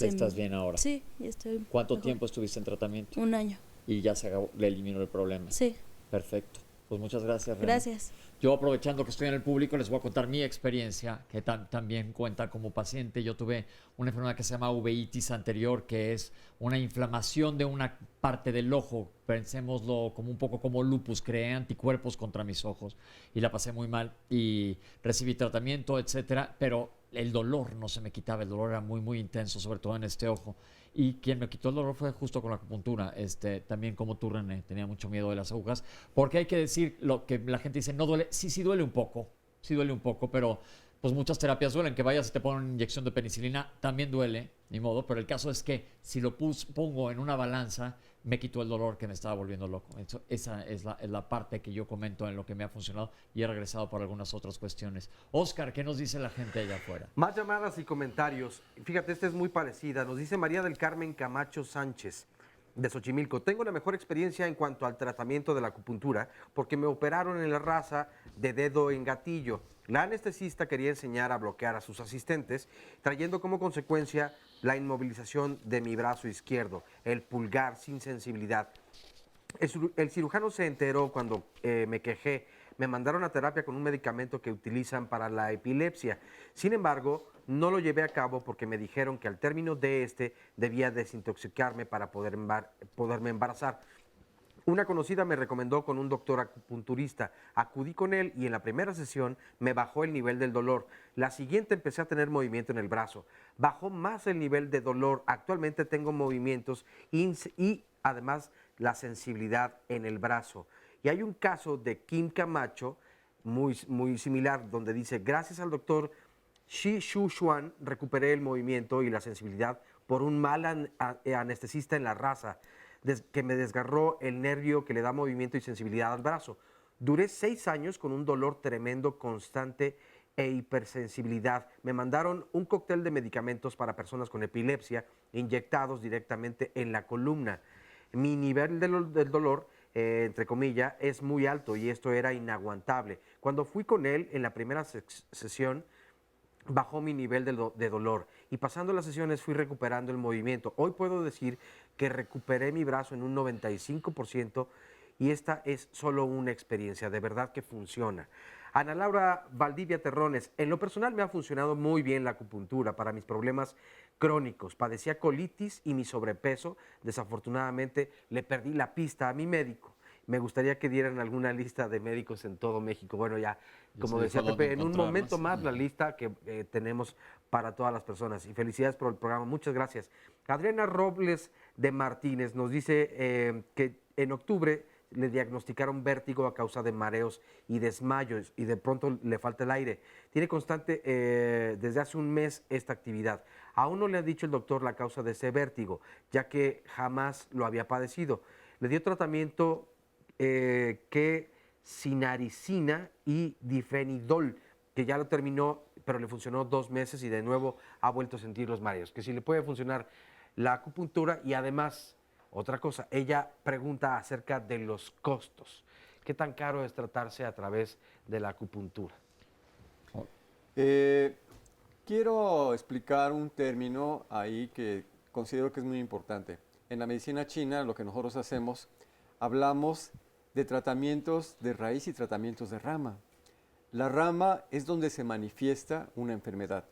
¿Estás bien ahora? Sí, ya estoy. ¿Cuánto tiempo estuviste en tratamiento? 1 año. Y ya se le eliminó el problema. Sí. Perfecto. Pues muchas gracias, René. Gracias. Yo, aprovechando que estoy en el público, les voy a contar mi experiencia, que también cuenta como paciente. Yo tuve una enfermedad que se llama uveitis anterior, que es una inflamación de una parte del ojo. Pensémoslo como un poco como lupus. Creé anticuerpos contra mis ojos y la pasé muy mal y recibí tratamiento, etcétera, pero el dolor no se me quitaba. El dolor era muy, muy intenso, sobre todo en este ojo. Y quien me quitó el dolor fue justo con la acupuntura. También como tú, René, tenía mucho miedo de las agujas. Porque hay que decir lo que la gente dice, no duele. Sí duele un poco. Sí duele un poco, pero pues muchas terapias duelen. Que vayas y te ponen una inyección de penicilina, también duele, ni modo. Pero el caso es que si lo pongo en una balanza, me quitó el dolor que me estaba volviendo loco. Esa es la parte que yo comento en lo que me ha funcionado y he regresado por algunas otras cuestiones. Oscar, ¿qué nos dice la gente allá afuera? Más llamadas y comentarios. Fíjate, esta es muy parecida. Nos dice María del Carmen Camacho Sánchez, de Xochimilco. Tengo la mejor experiencia en cuanto al tratamiento de la acupuntura porque me operaron en la raza de dedo en gatillo. La anestesista quería enseñar a bloquear a sus asistentes, trayendo como consecuencia la inmovilización de mi brazo izquierdo, el pulgar sin sensibilidad. El cirujano se enteró cuando me quejé, Me mandaron a terapia con un medicamento que utilizan para la epilepsia. Sin embargo, no lo llevé a cabo porque me dijeron que al término de debía desintoxicarme para poderme embarazar. Una conocida me recomendó con un doctor acupunturista. Acudí con él y en la primera sesión me bajó el nivel del dolor. La siguiente empecé a tener movimiento en el brazo. Bajó más el nivel de dolor. Actualmente tengo movimientos y además la sensibilidad en el brazo. Y hay un caso de Kim Camacho muy similar donde dice, gracias al doctor Shi Shu Xuan recuperé el movimiento y la sensibilidad por un mal anestesista en la raza que me desgarró el nervio que le da movimiento y sensibilidad al brazo. Duré 6 años con un dolor tremendo, constante e hipersensibilidad. Me mandaron un cóctel de medicamentos para personas con epilepsia inyectados directamente en la columna. Mi nivel del dolor, entre comillas, es muy alto y esto era inaguantable. Cuando fui con él en la primera sesión, bajó mi nivel de dolor y pasando las sesiones fui recuperando el movimiento. Hoy puedo decir que recuperé mi brazo en un 95% y esta es solo una experiencia, de verdad que funciona. Ana Laura Valdivia Terrones, en lo personal me ha funcionado muy bien la acupuntura para mis problemas crónicos. Padecía colitis y mi sobrepeso. Desafortunadamente le perdí la pista a mi médico. Me gustaría que dieran alguna lista de médicos en todo México. Bueno, ya, como decía Pepe, en un momento más la lista que tenemos para todas las personas. Y felicidades por el programa. Muchas gracias. Adriana Robles de Martínez nos dice que en octubre le diagnosticaron vértigo a causa de mareos y desmayos y de pronto le falta el aire. Tiene constante desde hace un mes esta actividad. Aún no le ha dicho el doctor la causa de ese vértigo, ya que jamás lo había padecido. Le dio tratamiento que sinaricina y difenidol, que ya lo terminó, pero le funcionó 2 meses y de nuevo ha vuelto a sentir los mareos. Que si le puede funcionar la acupuntura y además, otra cosa, ella pregunta acerca de los costos. ¿Qué tan caro es tratarse a través de la acupuntura? Quiero explicar un término ahí que considero que es muy importante. En la medicina china, lo que nosotros hacemos, hablamos de tratamientos de raíz y tratamientos de rama. La rama es donde se manifiesta una enfermedad.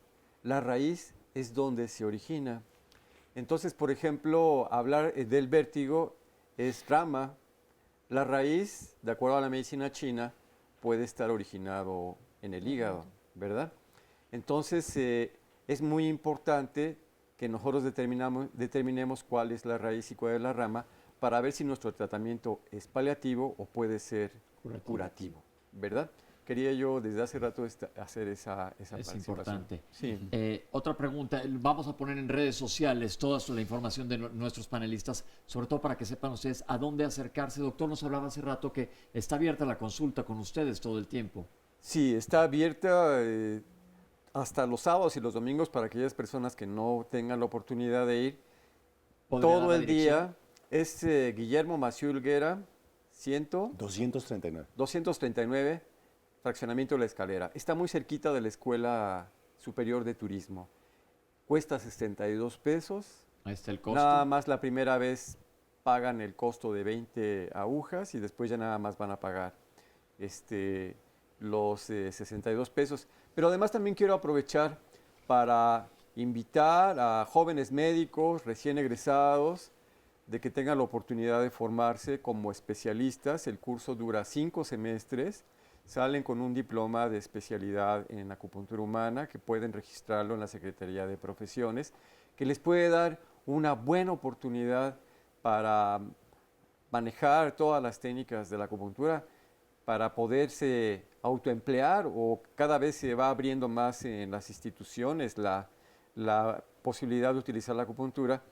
La raíz es donde se origina. Entonces, por ejemplo, hablar del vértigo es rama. La raíz, de acuerdo a la medicina china, puede estar originado en el hígado, ¿verdad? Entonces, es muy importante que nosotros determinemos cuál es la raíz y cuál es la rama para ver si nuestro tratamiento es paliativo o puede ser curativo, ¿verdad? Quería yo desde hace rato hacer esa Es participación. importante. Sí. Otra pregunta, vamos a poner en redes sociales toda la información de nuestros panelistas, sobre todo para que sepan ustedes a dónde acercarse. Doctor, nos hablaba hace rato que está abierta la consulta con ustedes todo el tiempo. Sí, está abierta hasta los sábados y los domingos para aquellas personas que no tengan la oportunidad de ir. Todo el día. Es Guillermo Maciú Helguera, 239, fraccionamiento de la Escalera. Está muy cerquita de la Escuela Superior de Turismo. Cuesta 62 pesos. Ahí está el costo. Nada más la primera vez pagan el costo de 20 agujas y después ya nada más van a pagar los 62 pesos. Pero además también quiero aprovechar para invitar a jóvenes médicos recién egresados de que tengan la oportunidad de formarse como especialistas. El curso dura 5 semestres. Salen con un diploma de especialidad en acupuntura humana que pueden registrarlo en la Secretaría de Profesiones, que les puede dar una buena oportunidad para manejar todas las técnicas de la acupuntura, para poderse autoemplear, o cada vez se va abriendo más en las instituciones la posibilidad de utilizar la acupuntura,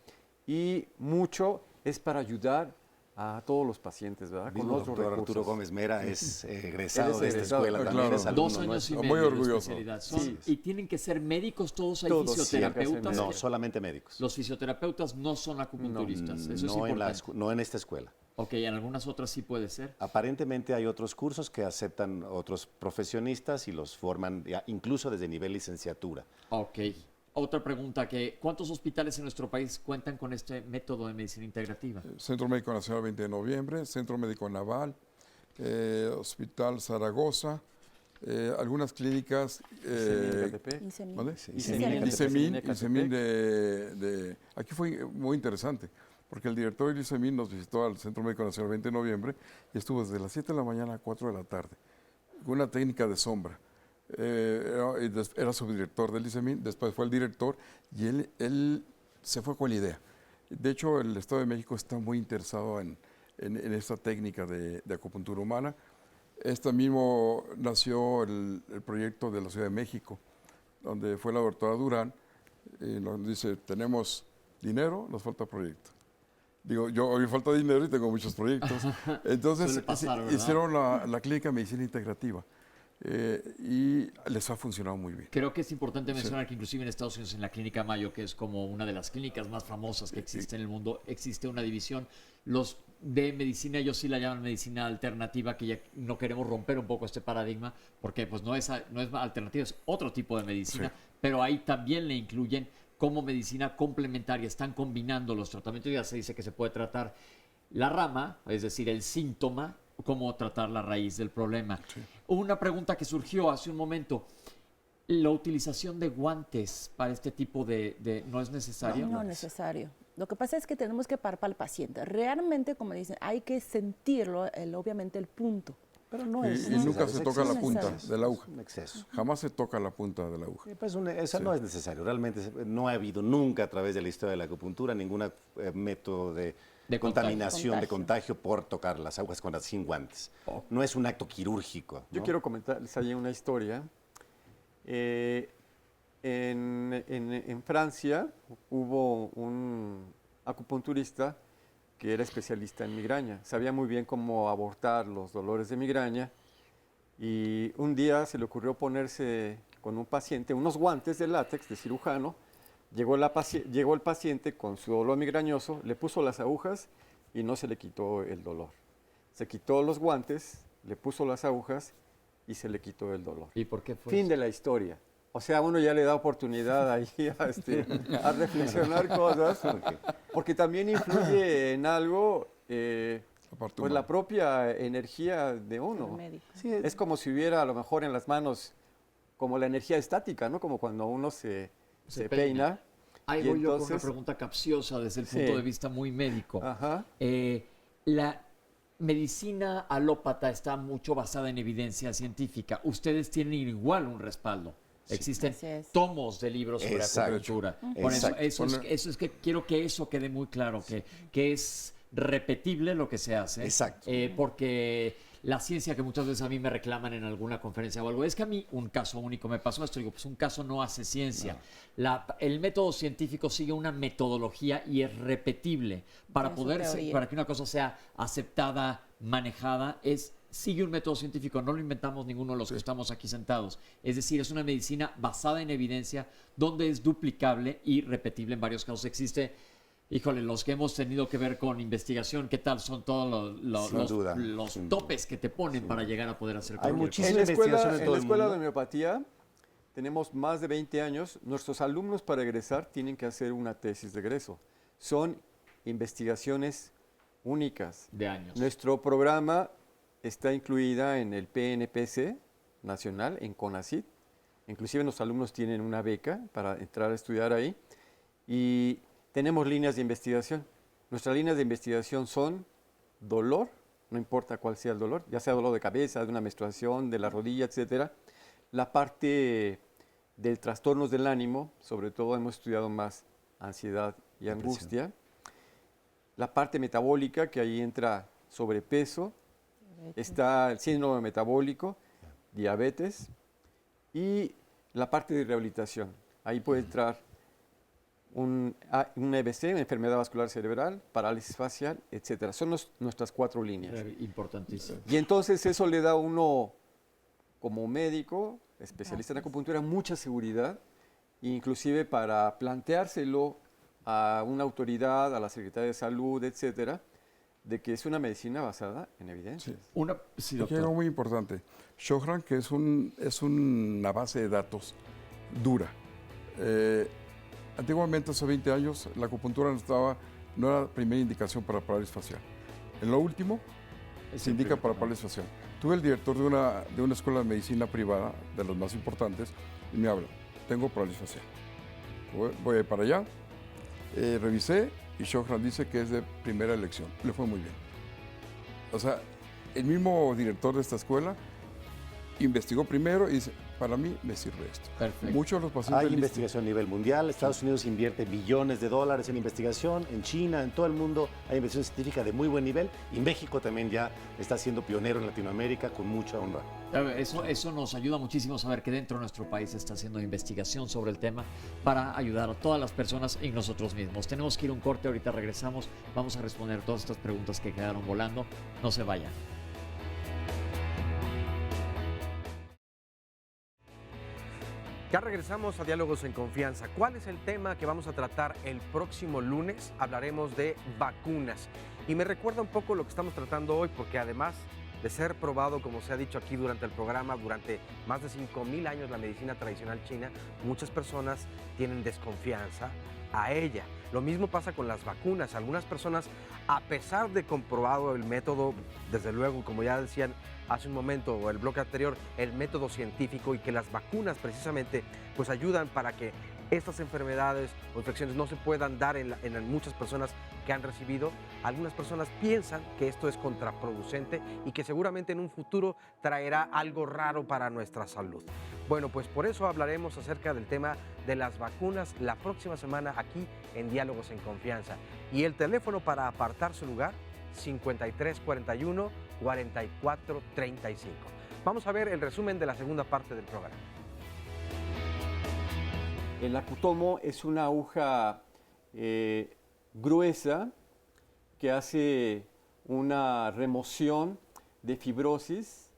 y mucho es para ayudar a todos los pacientes, ¿verdad? Con otros recursos. Arturo Gómez Mera es egresado de esta escuela, también es alumno 2 años y medio muy orgulloso. de especialidad. Sí. ¿Y tienen que ser médicos todos? ¿Hay Todos, fisioterapeutas? No, solamente médicos. Los fisioterapeutas no son acupunturistas. Eso es No, importante. no en esta escuela. Ok, en algunas otras sí puede ser. Aparentemente hay otros cursos que aceptan otros profesionistas y los forman incluso desde nivel licenciatura. Ok. Otra pregunta, ¿cuántos hospitales en nuestro país cuentan con este método de medicina integrativa? Centro Médico Nacional 20 de noviembre, Centro Médico Naval, Hospital Zaragoza, algunas clínicas. ¿Vale? ICEMIN aquí fue muy interesante, porque el director del ICEMIN nos visitó al Centro Médico Nacional el 20 de noviembre y estuvo desde las 7 de la mañana a 4 de la tarde, con una técnica de sombra. Era subdirector del ICEMIN, después fue el director y él se fue con la idea. De hecho, el Estado de México está muy interesado en esta técnica de acupuntura humana. Mismo nació el proyecto de la Ciudad de México, donde fue la doctora Durán, y nos dice, tenemos dinero, nos falta proyecto. Digo, a mí falta dinero y tengo muchos proyectos. Entonces hicieron la clínica de medicina integrativa. Y les ha funcionado muy bien. Creo que es importante mencionar que inclusive en Estados Unidos, en la Clínica Mayo, que es como una de las clínicas más famosas que existe en el mundo, existe una división. Los de medicina, ellos sí la llaman medicina alternativa, que ya no queremos romper un poco este paradigma, porque pues no es alternativa, es otro tipo de medicina, pero ahí también le incluyen como medicina complementaria. Están combinando los tratamientos, ya se dice que se puede tratar la rama, es decir, el síntoma, cómo tratar la raíz del problema. Una pregunta que surgió hace un momento. ¿La utilización de guantes para este tipo de no es necesario? No es necesario. Lo que pasa es que tenemos que parar para el paciente. Realmente, como dicen, hay que sentirlo, obviamente, el punto. Pero no es y nunca se toca la punta de la aguja. Es un exceso. Jamás se toca la punta de la aguja. Pues eso no es necesario. Realmente no ha habido nunca a través de la historia de la acupuntura ningún método de contaminación, de contagio por tocar las agujas sin guantes. No es un acto quirúrgico, ¿no? Yo quiero comentarles ahí una historia. En Francia hubo un acupunturista que era especialista en migraña. Sabía muy bien cómo abordar los dolores de migraña y un día se le ocurrió ponerse con un paciente unos guantes de látex de cirujano. Llegó el paciente con su dolor migrañoso, le puso las agujas y no se le quitó el dolor. Se quitó los guantes, le puso las agujas y se le quitó el dolor. ¿Y por qué fue Fin eso? de la historia. O sea, uno ya le da oportunidad ahí a reflexionar cosas, porque también influye en algo, pues la propia energía de uno. Es como si hubiera a lo mejor en las manos como la energía estática, ¿no? Como cuando uno se peina. Ahí voy yo con una pregunta capciosa desde el punto de vista muy médico. La medicina alópata está mucho basada en evidencia científica. Ustedes tienen igual un respaldo. Existen tomos de libros sobre acupuntura. Por eso es que quiero que eso quede muy claro, que es repetible lo que se hace. Porque la ciencia que muchas veces a mí me reclaman en alguna conferencia o algo, es que a mí un caso único me pasó esto, digo, pues un caso no hace ciencia. El método científico sigue una metodología y es repetible. Para que una cosa sea aceptada, manejada, sigue un método científico, no lo inventamos ninguno de los que estamos aquí sentados. Es decir, es una medicina basada en evidencia, donde es duplicable y repetible en varios casos. Existe, híjole, los que hemos tenido que ver con investigación, ¿qué tal son todos los topes que te ponen para llegar a poder hacer Hay muchísima investigación en la escuela de homeopatía tenemos más de 20 años. Nuestros alumnos para egresar tienen que hacer una tesis de egreso. Son investigaciones únicas. De años. Nuestro programa está incluida en el PNPC nacional, en CONACYT. Inclusive los alumnos tienen una beca para entrar a estudiar ahí. Y tenemos líneas de investigación. Nuestras líneas de investigación son dolor, no importa cuál sea el dolor, ya sea dolor de cabeza, de una menstruación, de la rodilla, etcétera. La parte del trastornos del ánimo, sobre todo hemos estudiado más ansiedad y angustia. La parte metabólica, que ahí entra sobrepeso, está el síndrome metabólico, diabetes, y la parte de rehabilitación. Ahí puede entrar un EBC, una enfermedad vascular cerebral, parálisis facial, etcétera. Son nuestras 4 líneas. Importantísimo. Y entonces eso le da a uno, como médico, especialista en acupuntura, mucha seguridad, inclusive para planteárselo a una autoridad, a la Secretaría de Salud, etcétera, de que es una medicina basada en evidencias. Aquí hay algo muy importante. Sjögren, que es una base de datos dura. Antiguamente, hace 20 años, la acupuntura no era primera indicación para parálisis facial. En lo último, se indica para parálisis facial. Tuve el director de una escuela de medicina privada, de los más importantes, y me habla, tengo parálisis facial. Voy a ir para allá, revisé y Shochan dice que es de primera elección. Le fue muy bien. O sea, el mismo director de esta escuela investigó primero y dice, para mí me sirve esto. Perfecto. Muchos de los pacientes... Hay investigación a nivel mundial. Estados Unidos invierte billones de dólares en investigación. En China, en todo el mundo, hay investigación científica de muy buen nivel. Y México también ya está siendo pionero en Latinoamérica con mucha honra. Eso nos ayuda muchísimo a saber que dentro de nuestro país se está haciendo investigación sobre el tema para ayudar a todas las personas y nosotros mismos. Tenemos que ir a un corte, ahorita regresamos. Vamos a responder todas estas preguntas que quedaron volando. No se vayan. Ya regresamos a Diálogos en Confianza. ¿Cuál es el tema que vamos a tratar el próximo lunes? Hablaremos de vacunas. Y me recuerda un poco lo que estamos tratando hoy, porque además de ser probado, como se ha dicho aquí durante el programa, durante más de 5,000 años la medicina tradicional china, muchas personas tienen desconfianza a ella. Lo mismo pasa con las vacunas. Algunas personas, a pesar de comprobado el método, desde luego, como ya decían hace un momento o el bloque anterior, el método científico, y que las vacunas precisamente pues ayudan para que estas enfermedades o infecciones no se puedan dar en muchas personas que han recibido. Algunas personas piensan que esto es contraproducente y que seguramente en un futuro traerá algo raro para nuestra salud. Bueno, pues por eso hablaremos acerca del tema de las vacunas la próxima semana aquí en Diálogos en Confianza. Y el teléfono para apartar su lugar, 5341-4435. Vamos a ver el resumen de la segunda parte del programa. El acutomo es una aguja gruesa que hace una remoción de fibrosis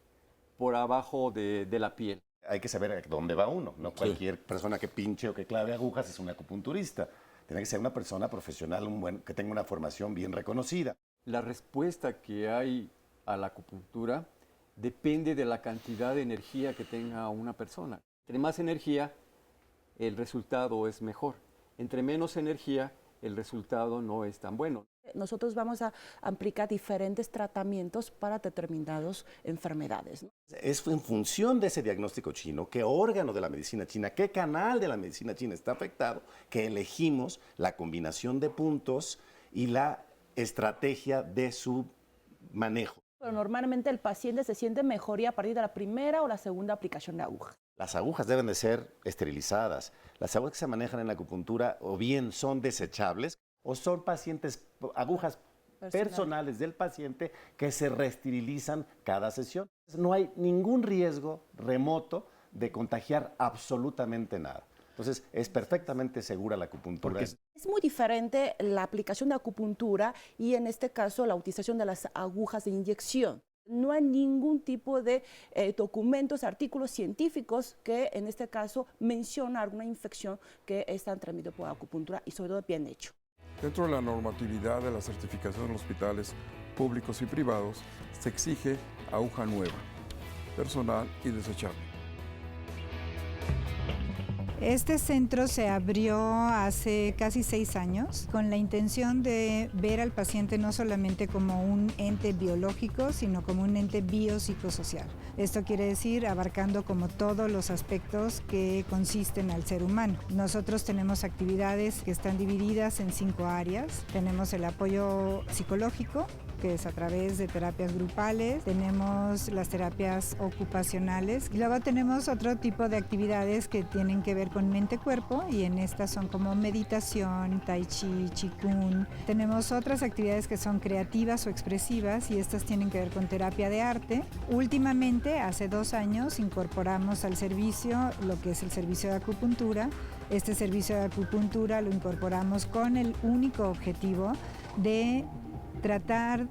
por abajo de la piel. Hay que saber a dónde va uno. No cualquier persona que pinche o que clave agujas es un acupunturista. Tiene que ser una persona profesional, que tenga una formación bien reconocida. La respuesta que hay a la acupuntura depende de la cantidad de energía que tenga una persona. Entre más energía, el resultado es mejor. Entre menos energía, el resultado no es tan bueno. Nosotros vamos a aplicar diferentes tratamientos para determinadas enfermedades, ¿no? Es en función de ese diagnóstico chino, qué órgano de la medicina china, qué canal de la medicina china está afectado, que elegimos la combinación de puntos y la estrategia de su manejo. Pero normalmente el paciente se siente mejoría a partir de la primera o la segunda aplicación de aguja. Las agujas deben de ser esterilizadas. Las agujas que se manejan en la acupuntura o bien son desechables o son agujas personales del paciente que se reesterilizan cada sesión. No hay ningún riesgo remoto de contagiar absolutamente nada. Entonces, es perfectamente segura la acupuntura. Es muy diferente la aplicación de acupuntura y en este caso la utilización de las agujas de inyección. No hay ningún tipo de documentos, artículos científicos que en este caso mencionan alguna infección que está transmitida por acupuntura y sobre todo bien hecho. Dentro de la normatividad de la certificación en hospitales públicos y privados, se exige aguja nueva, personal y desechable. Este centro se abrió hace casi 6 años con la intención de ver al paciente no solamente como un ente biológico, sino como un ente biopsicosocial. Esto quiere decir abarcando como todos los aspectos que consisten al ser humano. Nosotros tenemos actividades que están divididas en 5 áreas. Tenemos el apoyo psicológico, que es a través de terapias grupales, tenemos las terapias ocupacionales y luego tenemos otro tipo de actividades que tienen que ver con mente-cuerpo y en estas son como meditación, tai chi, qigong. Tenemos otras actividades que son creativas o expresivas y estas tienen que ver con terapia de arte. Últimamente, hace 2 años, incorporamos al servicio lo que es el servicio de acupuntura. Este servicio de acupuntura lo incorporamos con el único objetivo de tratar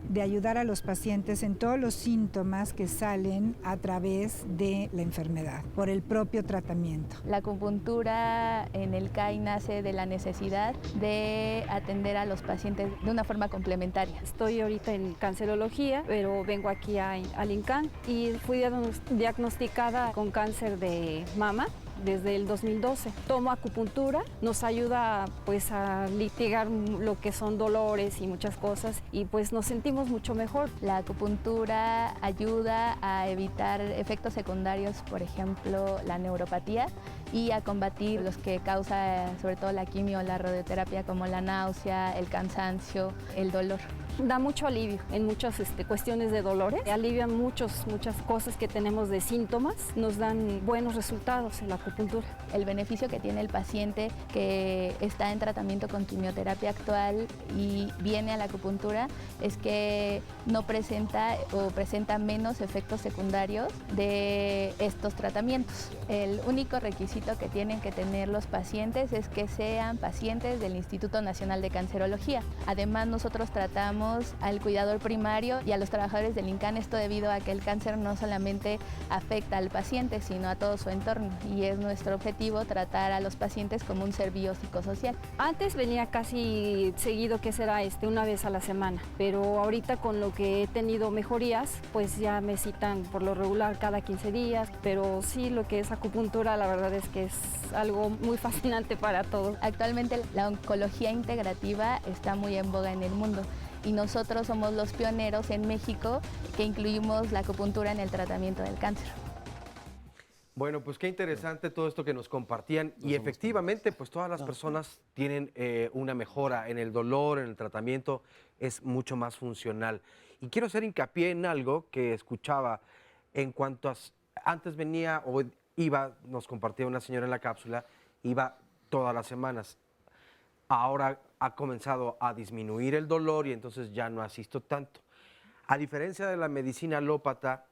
de ayudar a los pacientes en todos los síntomas que salen a través de la enfermedad, por el propio tratamiento. La acupuntura en el CAI nace de la necesidad de atender a los pacientes de una forma complementaria. Estoy ahorita en cancerología, pero vengo aquí al INCAN y fui diagnosticada con cáncer de mama. desde el 2012. Tomo acupuntura, nos ayuda pues a litigar lo que son dolores y muchas cosas y pues nos sentimos mucho mejor. La acupuntura ayuda a evitar efectos secundarios, por ejemplo, la neuropatía, y a combatir los que causa sobre todo la quimio o la radioterapia, como la náusea, el cansancio, el dolor. Da mucho alivio en muchas cuestiones de dolores, alivian muchas cosas que tenemos de síntomas, nos dan buenos resultados en la acupuntura. El beneficio que tiene el paciente que está en tratamiento con quimioterapia actual y viene a la acupuntura es que no presenta o presenta menos efectos secundarios de estos tratamientos. El único requisito que tienen que tener los pacientes es que sean pacientes del Instituto Nacional de Cancerología. Además, nosotros tratamos al cuidador primario y a los trabajadores del INCAN, esto debido a que el cáncer no solamente afecta al paciente, sino a todo su entorno, y es nuestro objetivo tratar a los pacientes como un ser biopsicosocial. Antes venía casi seguido, que será una vez a la semana, pero ahorita con lo que he tenido mejorías, pues ya me citan por lo regular cada 15 días, pero sí, lo que es acupuntura, la verdad es que es algo muy fascinante para todos. Actualmente la oncología integrativa está muy en boga en el mundo, y nosotros somos los pioneros en México que incluimos la acupuntura en el tratamiento del cáncer. Bueno, pues qué interesante todo esto que nos compartían, y efectivamente pues todas las personas tienen una mejora en el dolor, en el tratamiento, es mucho más funcional. Y quiero hacer hincapié en algo que escuchaba en cuanto a, antes venía o iba, nos compartía una señora en la cápsula, iba todas las semanas. Ahora ha comenzado a disminuir el dolor y entonces ya no asisto tanto. A diferencia de la medicina alópata,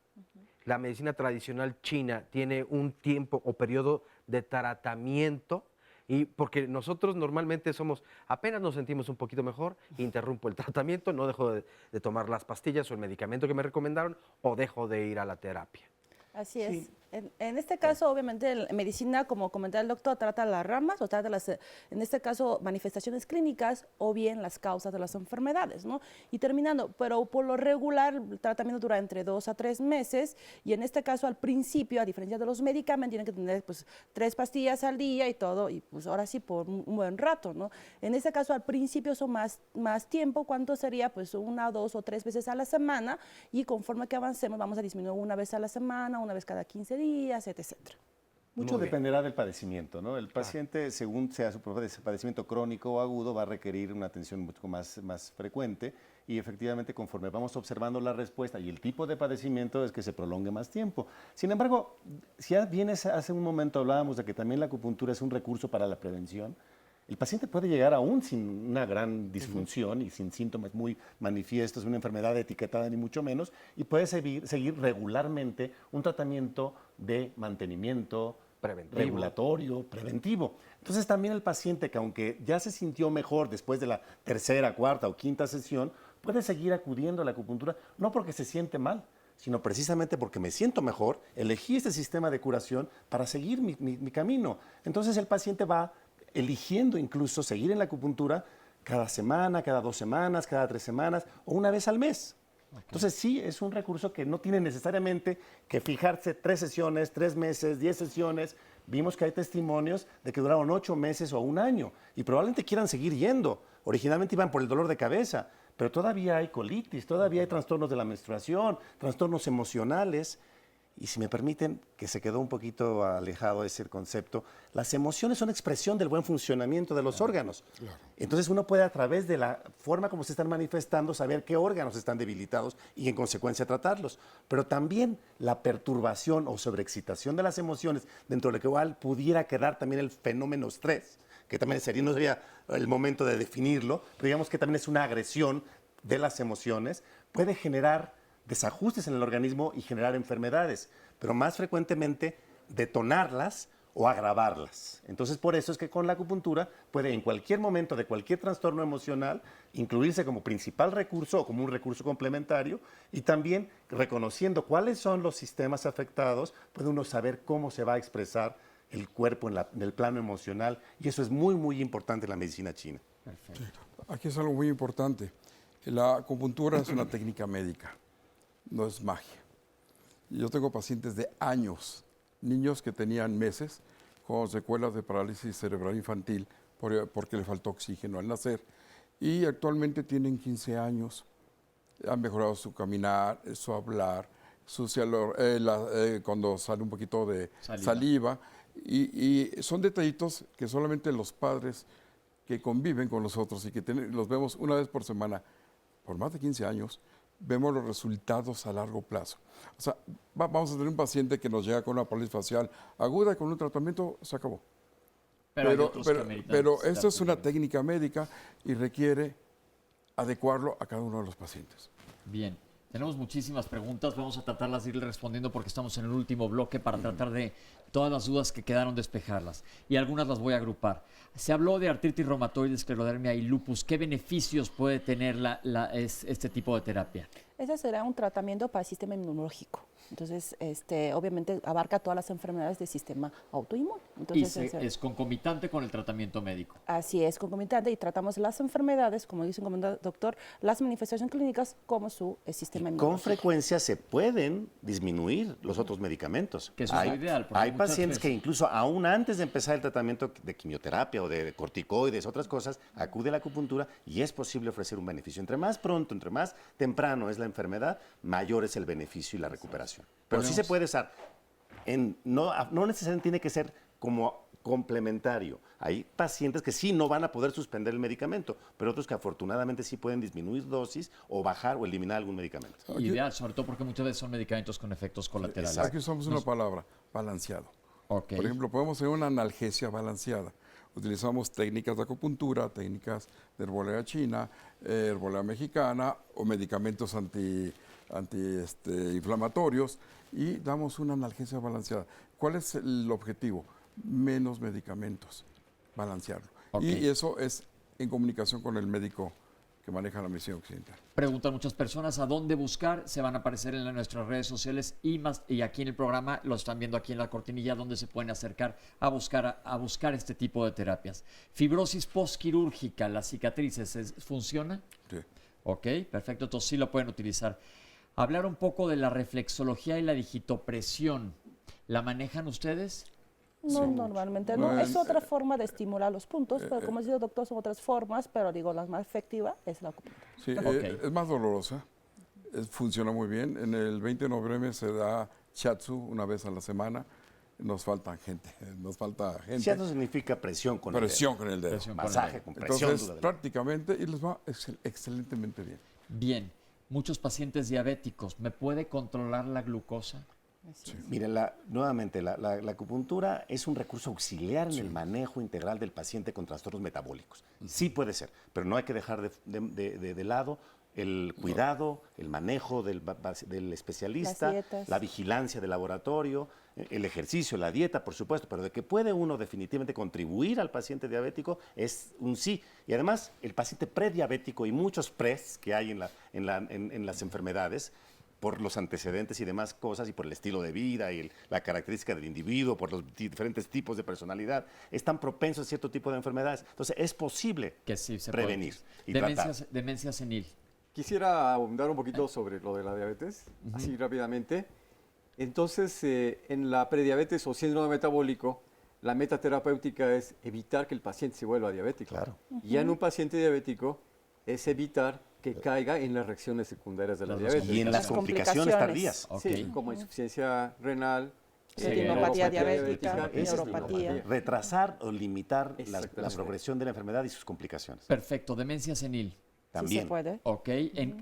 la medicina tradicional china tiene un tiempo o periodo de tratamiento, y porque nosotros normalmente somos, apenas nos sentimos un poquito mejor, interrumpo el tratamiento, no dejo de tomar las pastillas o el medicamento que me recomendaron, o dejo de ir a la terapia. Así es. En este caso, obviamente, la medicina, como comentaba el doctor, trata las ramas o trata en este caso, manifestaciones clínicas o bien las causas de las enfermedades, ¿no? Y terminando, pero por lo regular, el tratamiento dura entre 2 a 3 meses, y en este caso, al principio, a diferencia de los medicamentos, tienen que tener pues 3 pastillas al día y todo, y pues ahora sí por un buen rato, ¿no? En este caso, al principio son más tiempo. ¿Cuánto sería? Pues 1, 2 o 3 veces a la semana, y conforme que avancemos, vamos a disminuir una vez a la semana, una vez cada 15 días, etc. Mucho dependerá del padecimiento, ¿no? El paciente, según sea su padecimiento crónico o agudo, va a requerir una atención mucho más frecuente, y efectivamente, conforme vamos observando la respuesta y el tipo de padecimiento, es que se prolongue más tiempo. Sin embargo, si bien hace un momento hablábamos de que también la acupuntura es un recurso para la prevención, el paciente puede llegar aún sin una gran disfunción y sin síntomas muy manifiestos, una enfermedad etiquetada ni mucho menos, y puede seguir regularmente un tratamiento de mantenimiento regulatorio, preventivo. Entonces también el paciente, que aunque ya se sintió mejor después de la tercera, cuarta o quinta sesión, puede seguir acudiendo a la acupuntura, no porque se siente mal, sino precisamente porque me siento mejor, elegí este sistema de curación para seguir mi camino. Entonces el paciente va eligiendo incluso seguir en la acupuntura cada semana, cada 2 semanas, cada 3 semanas o una vez al mes. Entonces sí, es un recurso que no tiene necesariamente que fijarse 3 sesiones, 3 meses, 10 sesiones. Vimos que hay testimonios de que duraron 8 meses o 1 año y probablemente quieran seguir yendo. Originalmente iban por el dolor de cabeza, pero todavía hay colitis, todavía hay trastornos de la menstruación, trastornos emocionales. Y si me permiten, que se quedó un poquito alejado ese concepto, las emociones son expresión del buen funcionamiento de los órganos. Claro. Entonces uno puede, a través de la forma como se están manifestando, saber qué órganos están debilitados y en consecuencia tratarlos. Pero también la perturbación o sobreexcitación de las emociones, dentro de lo que igual pudiera quedar también el fenómeno estrés, que también no sería el momento de definirlo, pero digamos que también es una agresión de las emociones, puede generar desajustes en el organismo y generar enfermedades, pero más frecuentemente detonarlas o agravarlas. Entonces, por eso es que con la acupuntura puede en cualquier momento de cualquier trastorno emocional incluirse como principal recurso o como un recurso complementario, y también reconociendo cuáles son los sistemas afectados, puede uno saber cómo se va a expresar el cuerpo en el plano emocional, y eso es muy, muy importante en la medicina china. Sí. Aquí es algo muy importante. La acupuntura es una técnica médica. No es magia. Yo tengo pacientes de años, niños que tenían meses con secuelas de parálisis cerebral infantil porque le faltó oxígeno al nacer. Y actualmente tienen 15 años. Han mejorado su caminar, su hablar, cuando sale un poquito de saliva. Y son detallitos que solamente los padres que conviven con nosotros y que los vemos una vez por semana por más de 15 años, vemos los resultados a largo plazo. O sea, vamos a tener un paciente que nos llega con una parálisis facial aguda, con un tratamiento, se acabó. Pero esto es una técnica médica y requiere adecuarlo a cada uno de los pacientes. Bien, tenemos muchísimas preguntas, vamos a tratarlas de ir respondiendo porque estamos en el último bloque para tratar de todas las dudas que quedaron despejarlas. Y algunas las voy a agrupar. Se habló de artritis reumatoide, esclerodermia y lupus. ¿Qué beneficios puede tener este tipo de terapia? Ese será un tratamiento para el sistema inmunológico. Entonces, obviamente abarca todas las enfermedades del sistema autoinmune. Entonces, es concomitante con el tratamiento médico. Así es, concomitante, y tratamos las enfermedades, como dice el doctor, las manifestaciones clínicas como su sistema inmunológico. Con frecuencia se pueden disminuir los otros medicamentos. Que eso es lo ideal. Hay pacientes que incluso aún antes de empezar el tratamiento de quimioterapia o de corticoides, otras cosas, acude a la acupuntura y es posible ofrecer un beneficio. Entre más pronto, entre más temprano es la enfermedad, mayor es el beneficio y la recuperación. Pero sí se puede usar. No necesariamente tiene que ser como complementario. Hay pacientes que sí no van a poder suspender el medicamento, pero otros que afortunadamente sí pueden disminuir dosis o bajar o eliminar algún medicamento. Ideal, sobre todo porque muchas veces son medicamentos con efectos colaterales. Aquí usamos una palabra, balanceado. Okay. Por ejemplo, podemos tener una analgesia balanceada. Utilizamos técnicas de acupuntura, técnicas de herbología china, herbología mexicana o medicamentos antiinflamatorios y damos una analgesia balanceada. ¿Cuál es el objetivo? Menos medicamentos, balancearlo. Okay. Y eso es en comunicación con el médico que maneja la medicina occidental. Preguntan muchas personas a dónde buscar, se van a aparecer en nuestras redes sociales y aquí en el programa, lo están viendo aquí en la cortinilla, donde se pueden acercar a buscar este tipo de terapias. Fibrosis postquirúrgica, las cicatrices, ¿funciona? Sí. Ok, perfecto, entonces sí lo pueden utilizar. Hablar un poco de la reflexología y la digitopresión, ¿la manejan ustedes? No, normalmente no. Es otra forma de estimular los puntos, pero como dice el doctor, son otras formas, pero digo, la más efectiva es la acupuntura. Sí, es más dolorosa, funciona muy bien. En el 20 de noviembre se da shiatsu una vez a la semana. Nos falta gente. Shiatsu significa presión con el dedo. Masaje con presión. Entonces, prácticamente, y les va excelentemente bien. Bien. Muchos pacientes diabéticos, ¿me puede controlar la glucosa? Sí. Miren, nuevamente, la acupuntura es un recurso auxiliar en el manejo integral del paciente con trastornos metabólicos. Sí puede ser, pero no hay que dejar de lado el cuidado, el manejo del especialista, la vigilancia del laboratorio, el ejercicio, la dieta, por supuesto, pero de que puede uno definitivamente contribuir al paciente diabético es un sí. Y además, el paciente prediabético y muchos pres que hay en las enfermedades, por los antecedentes y demás cosas, y por el estilo de vida y la característica del individuo, por los diferentes tipos de personalidad, están propensos a cierto tipo de enfermedades. Entonces, es posible que sí se prevenir y demencia senil. Quisiera abundar un poquito sobre lo de la diabetes, así rápidamente. Entonces, en la prediabetes o síndrome metabólico, la meta terapéutica es evitar que el paciente se vuelva diabético. Claro. Y en un paciente diabético es evitar que caiga en las reacciones secundarias de la diabetes. Y en las complicaciones tardías. Sí, como insuficiencia renal, retinopatía diabética, neuropatía. Retrasar o limitar la progresión de la enfermedad y sus complicaciones. Perfecto, demencia senil. También. Sí se puede. Ok,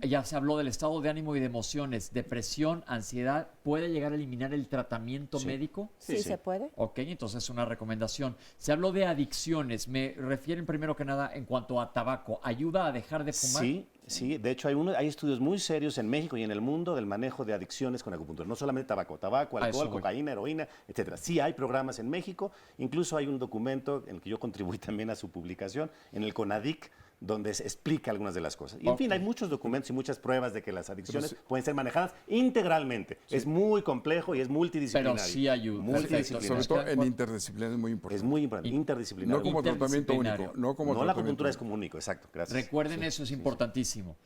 ya se habló del estado de ánimo y de emociones, depresión, ansiedad. ¿Puede llegar a eliminar el tratamiento médico? Sí, se puede. Ok, entonces es una recomendación. Se habló de adicciones. Me refieren primero que nada en cuanto a tabaco. ¿Ayuda a dejar de fumar? Sí. De hecho, hay estudios muy serios en México y en el mundo del manejo de adicciones con acupuntura. No solamente tabaco, alcohol, cocaína, heroína, etcétera. Sí hay programas en México. Incluso hay un documento en el que yo contribuí también a su publicación, en el CONADIC, donde se explica algunas de las cosas. Y en fin, hay muchos documentos y muchas pruebas de que las adicciones pueden ser manejadas integralmente. Sí. Es muy complejo y es multidisciplinario. Pero sí ayuda. Sobre todo en interdisciplinario es muy importante. Es muy importante, interdisciplinario. No como tratamiento único. No la acupuntura es como único, exacto. Gracias. Recuerden eso, es importantísimo.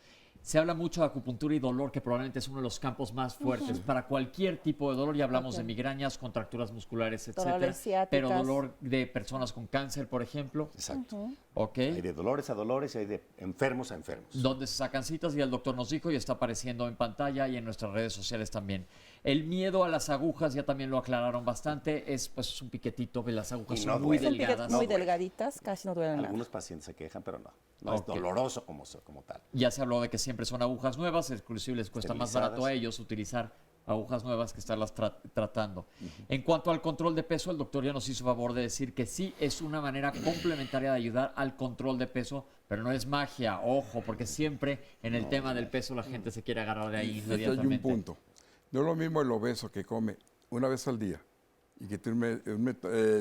Se habla mucho de acupuntura y dolor, que probablemente es uno de los campos más fuertes para cualquier tipo de dolor. Ya hablamos de migrañas, contracturas musculares, etcétera. Dolores ciáticas. Pero dolor de personas con cáncer, por ejemplo. Exacto. Ok. Hay de dolores a dolores y hay de enfermos a enfermos. Donde se sacan citas y el doctor nos dijo y está apareciendo en pantalla y en nuestras redes sociales también. El miedo a las agujas, ya también lo aclararon bastante, es pues un piquetito, las agujas Y son no muy duelen. delgadas. Muy delgaditas, casi no duelen nada. Algunos pacientes se quejan, pero no es Ok. doloroso como tal. Ya se habló de que siempre son agujas nuevas, inclusive les cuesta más Esterilizadas. barato a ellos utilizar agujas nuevas que estarlas tratando. En cuanto al control de peso, el doctor ya nos hizo favor de decir que sí es una manera complementaria de ayudar al control de peso, pero no es magia, ojo, porque siempre en el tema del peso la gente se quiere agarrar de ahí Aquí hay inmediatamente. un punto. No es lo mismo el obeso que come una vez al día y que tiene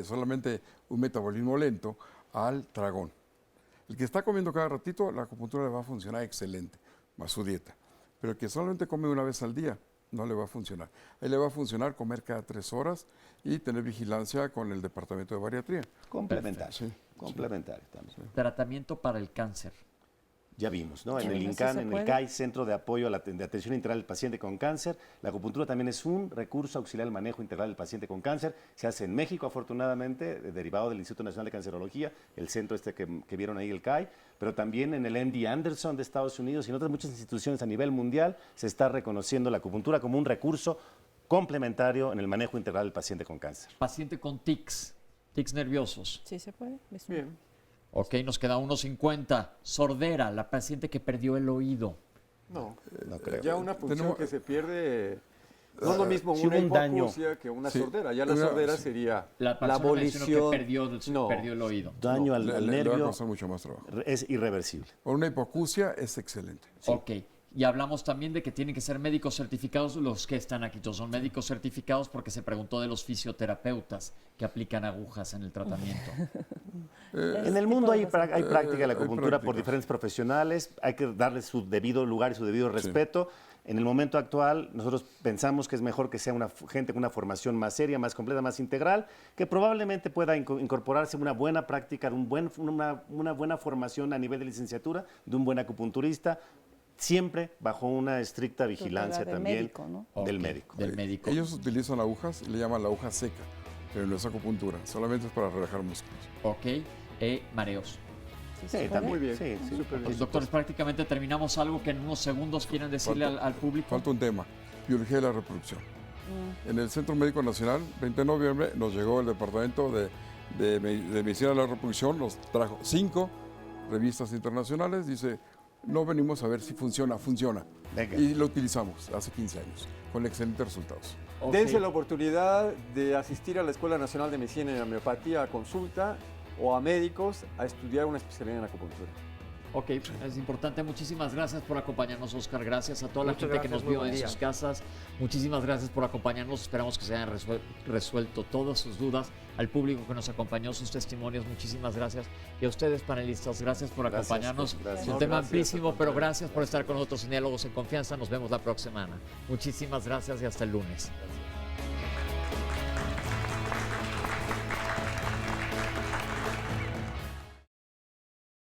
solamente un metabolismo lento al tragón. El que está comiendo cada ratito, la acupuntura le va a funcionar excelente, más su dieta. Pero el que solamente come una vez al día, no le va a funcionar. Ahí le va a funcionar comer cada 3 horas y tener vigilancia con el departamento de bariatría. Complementario. Sí. Complementario también. Tratamiento para el cáncer. Ya vimos, ¿no? En Sí, el eso INCAN, se en el puede. CAI, Centro de Apoyo a la de Atención Integral del Paciente con Cáncer, la acupuntura también es un recurso auxiliar al manejo integral del paciente con cáncer. Se hace en México, afortunadamente, derivado del Instituto Nacional de Cancerología, el centro que vieron ahí, el CAI, pero también en el MD Anderson de Estados Unidos y en otras muchas instituciones a nivel mundial se está reconociendo la acupuntura como un recurso complementario en el manejo integral del paciente con cáncer. Paciente con tics nerviosos. Sí se puede. Bien. Ok, nos queda 1.50. Sordera, la paciente que perdió el oído. No, no creo. Ya una función Tenemos- que se pierde, no es lo mismo sí una hubo un daño. hipoacusia que una Sí. sordera. Ya la Una- sordera sí. sería La persona mencionó abolición. que perdió el oído. Daño al Le va a nervio costar mucho más trabajo. es irreversible. Por una hipoacusia es excelente. Ok. Y hablamos también de que tienen que ser médicos certificados los que están aquí. Todos son médicos certificados porque se preguntó de los fisioterapeutas que aplican agujas en el tratamiento. En el mundo hay práctica de la hay acupuntura por prácticas. diferentes profesionales, hay que darle su debido lugar y su debido respeto. En el momento actual, nosotros pensamos que es mejor que sea una gente con una formación más seria, más completa, más integral, que probablemente pueda incorporarse una buena práctica, una buena formación a nivel de licenciatura, de un buen acupunturista, siempre bajo una estricta vigilancia del también médico, ¿no? del Ok, médico. Del médico. Ellos utilizan agujas, le llaman la aguja seca, pero no es acupuntura, solamente es para relajar músculos. Ok. Mareos. Sí, también. Muy bien. Sí, sí. Pues, doctores, prácticamente terminamos algo que en unos segundos quieren decirle al público. Falta un tema, biología de la reproducción. En el Centro Médico Nacional, 20 de noviembre, nos llegó el Departamento de Medicina de la Reproducción, nos trajo 5 revistas internacionales, dice, no venimos a ver si funciona. Venga. Y lo utilizamos hace 15 años, con excelentes resultados. Ok. Dense la oportunidad de asistir a la Escuela Nacional de Medicina y Homeopatía a consulta o a médicos a estudiar una especialidad en acupuntura. Ok, es importante. Muchísimas gracias por acompañarnos, Oscar. Gracias a toda la Muchas gente que gracias, nos muy vio buen en día. sus casas. Muchísimas gracias por acompañarnos. Esperamos que se hayan resuelto todas sus dudas. Al público que nos acompañó, sus testimonios, muchísimas gracias. Y a ustedes, panelistas, gracias por Gracias, acompañarnos. gracias. Es un No, tema gracias, amplísimo, al pero contrario. gracias por estar con nosotros en Diálogos en Confianza. Nos vemos la próxima semana. Muchísimas gracias y hasta el lunes. Gracias.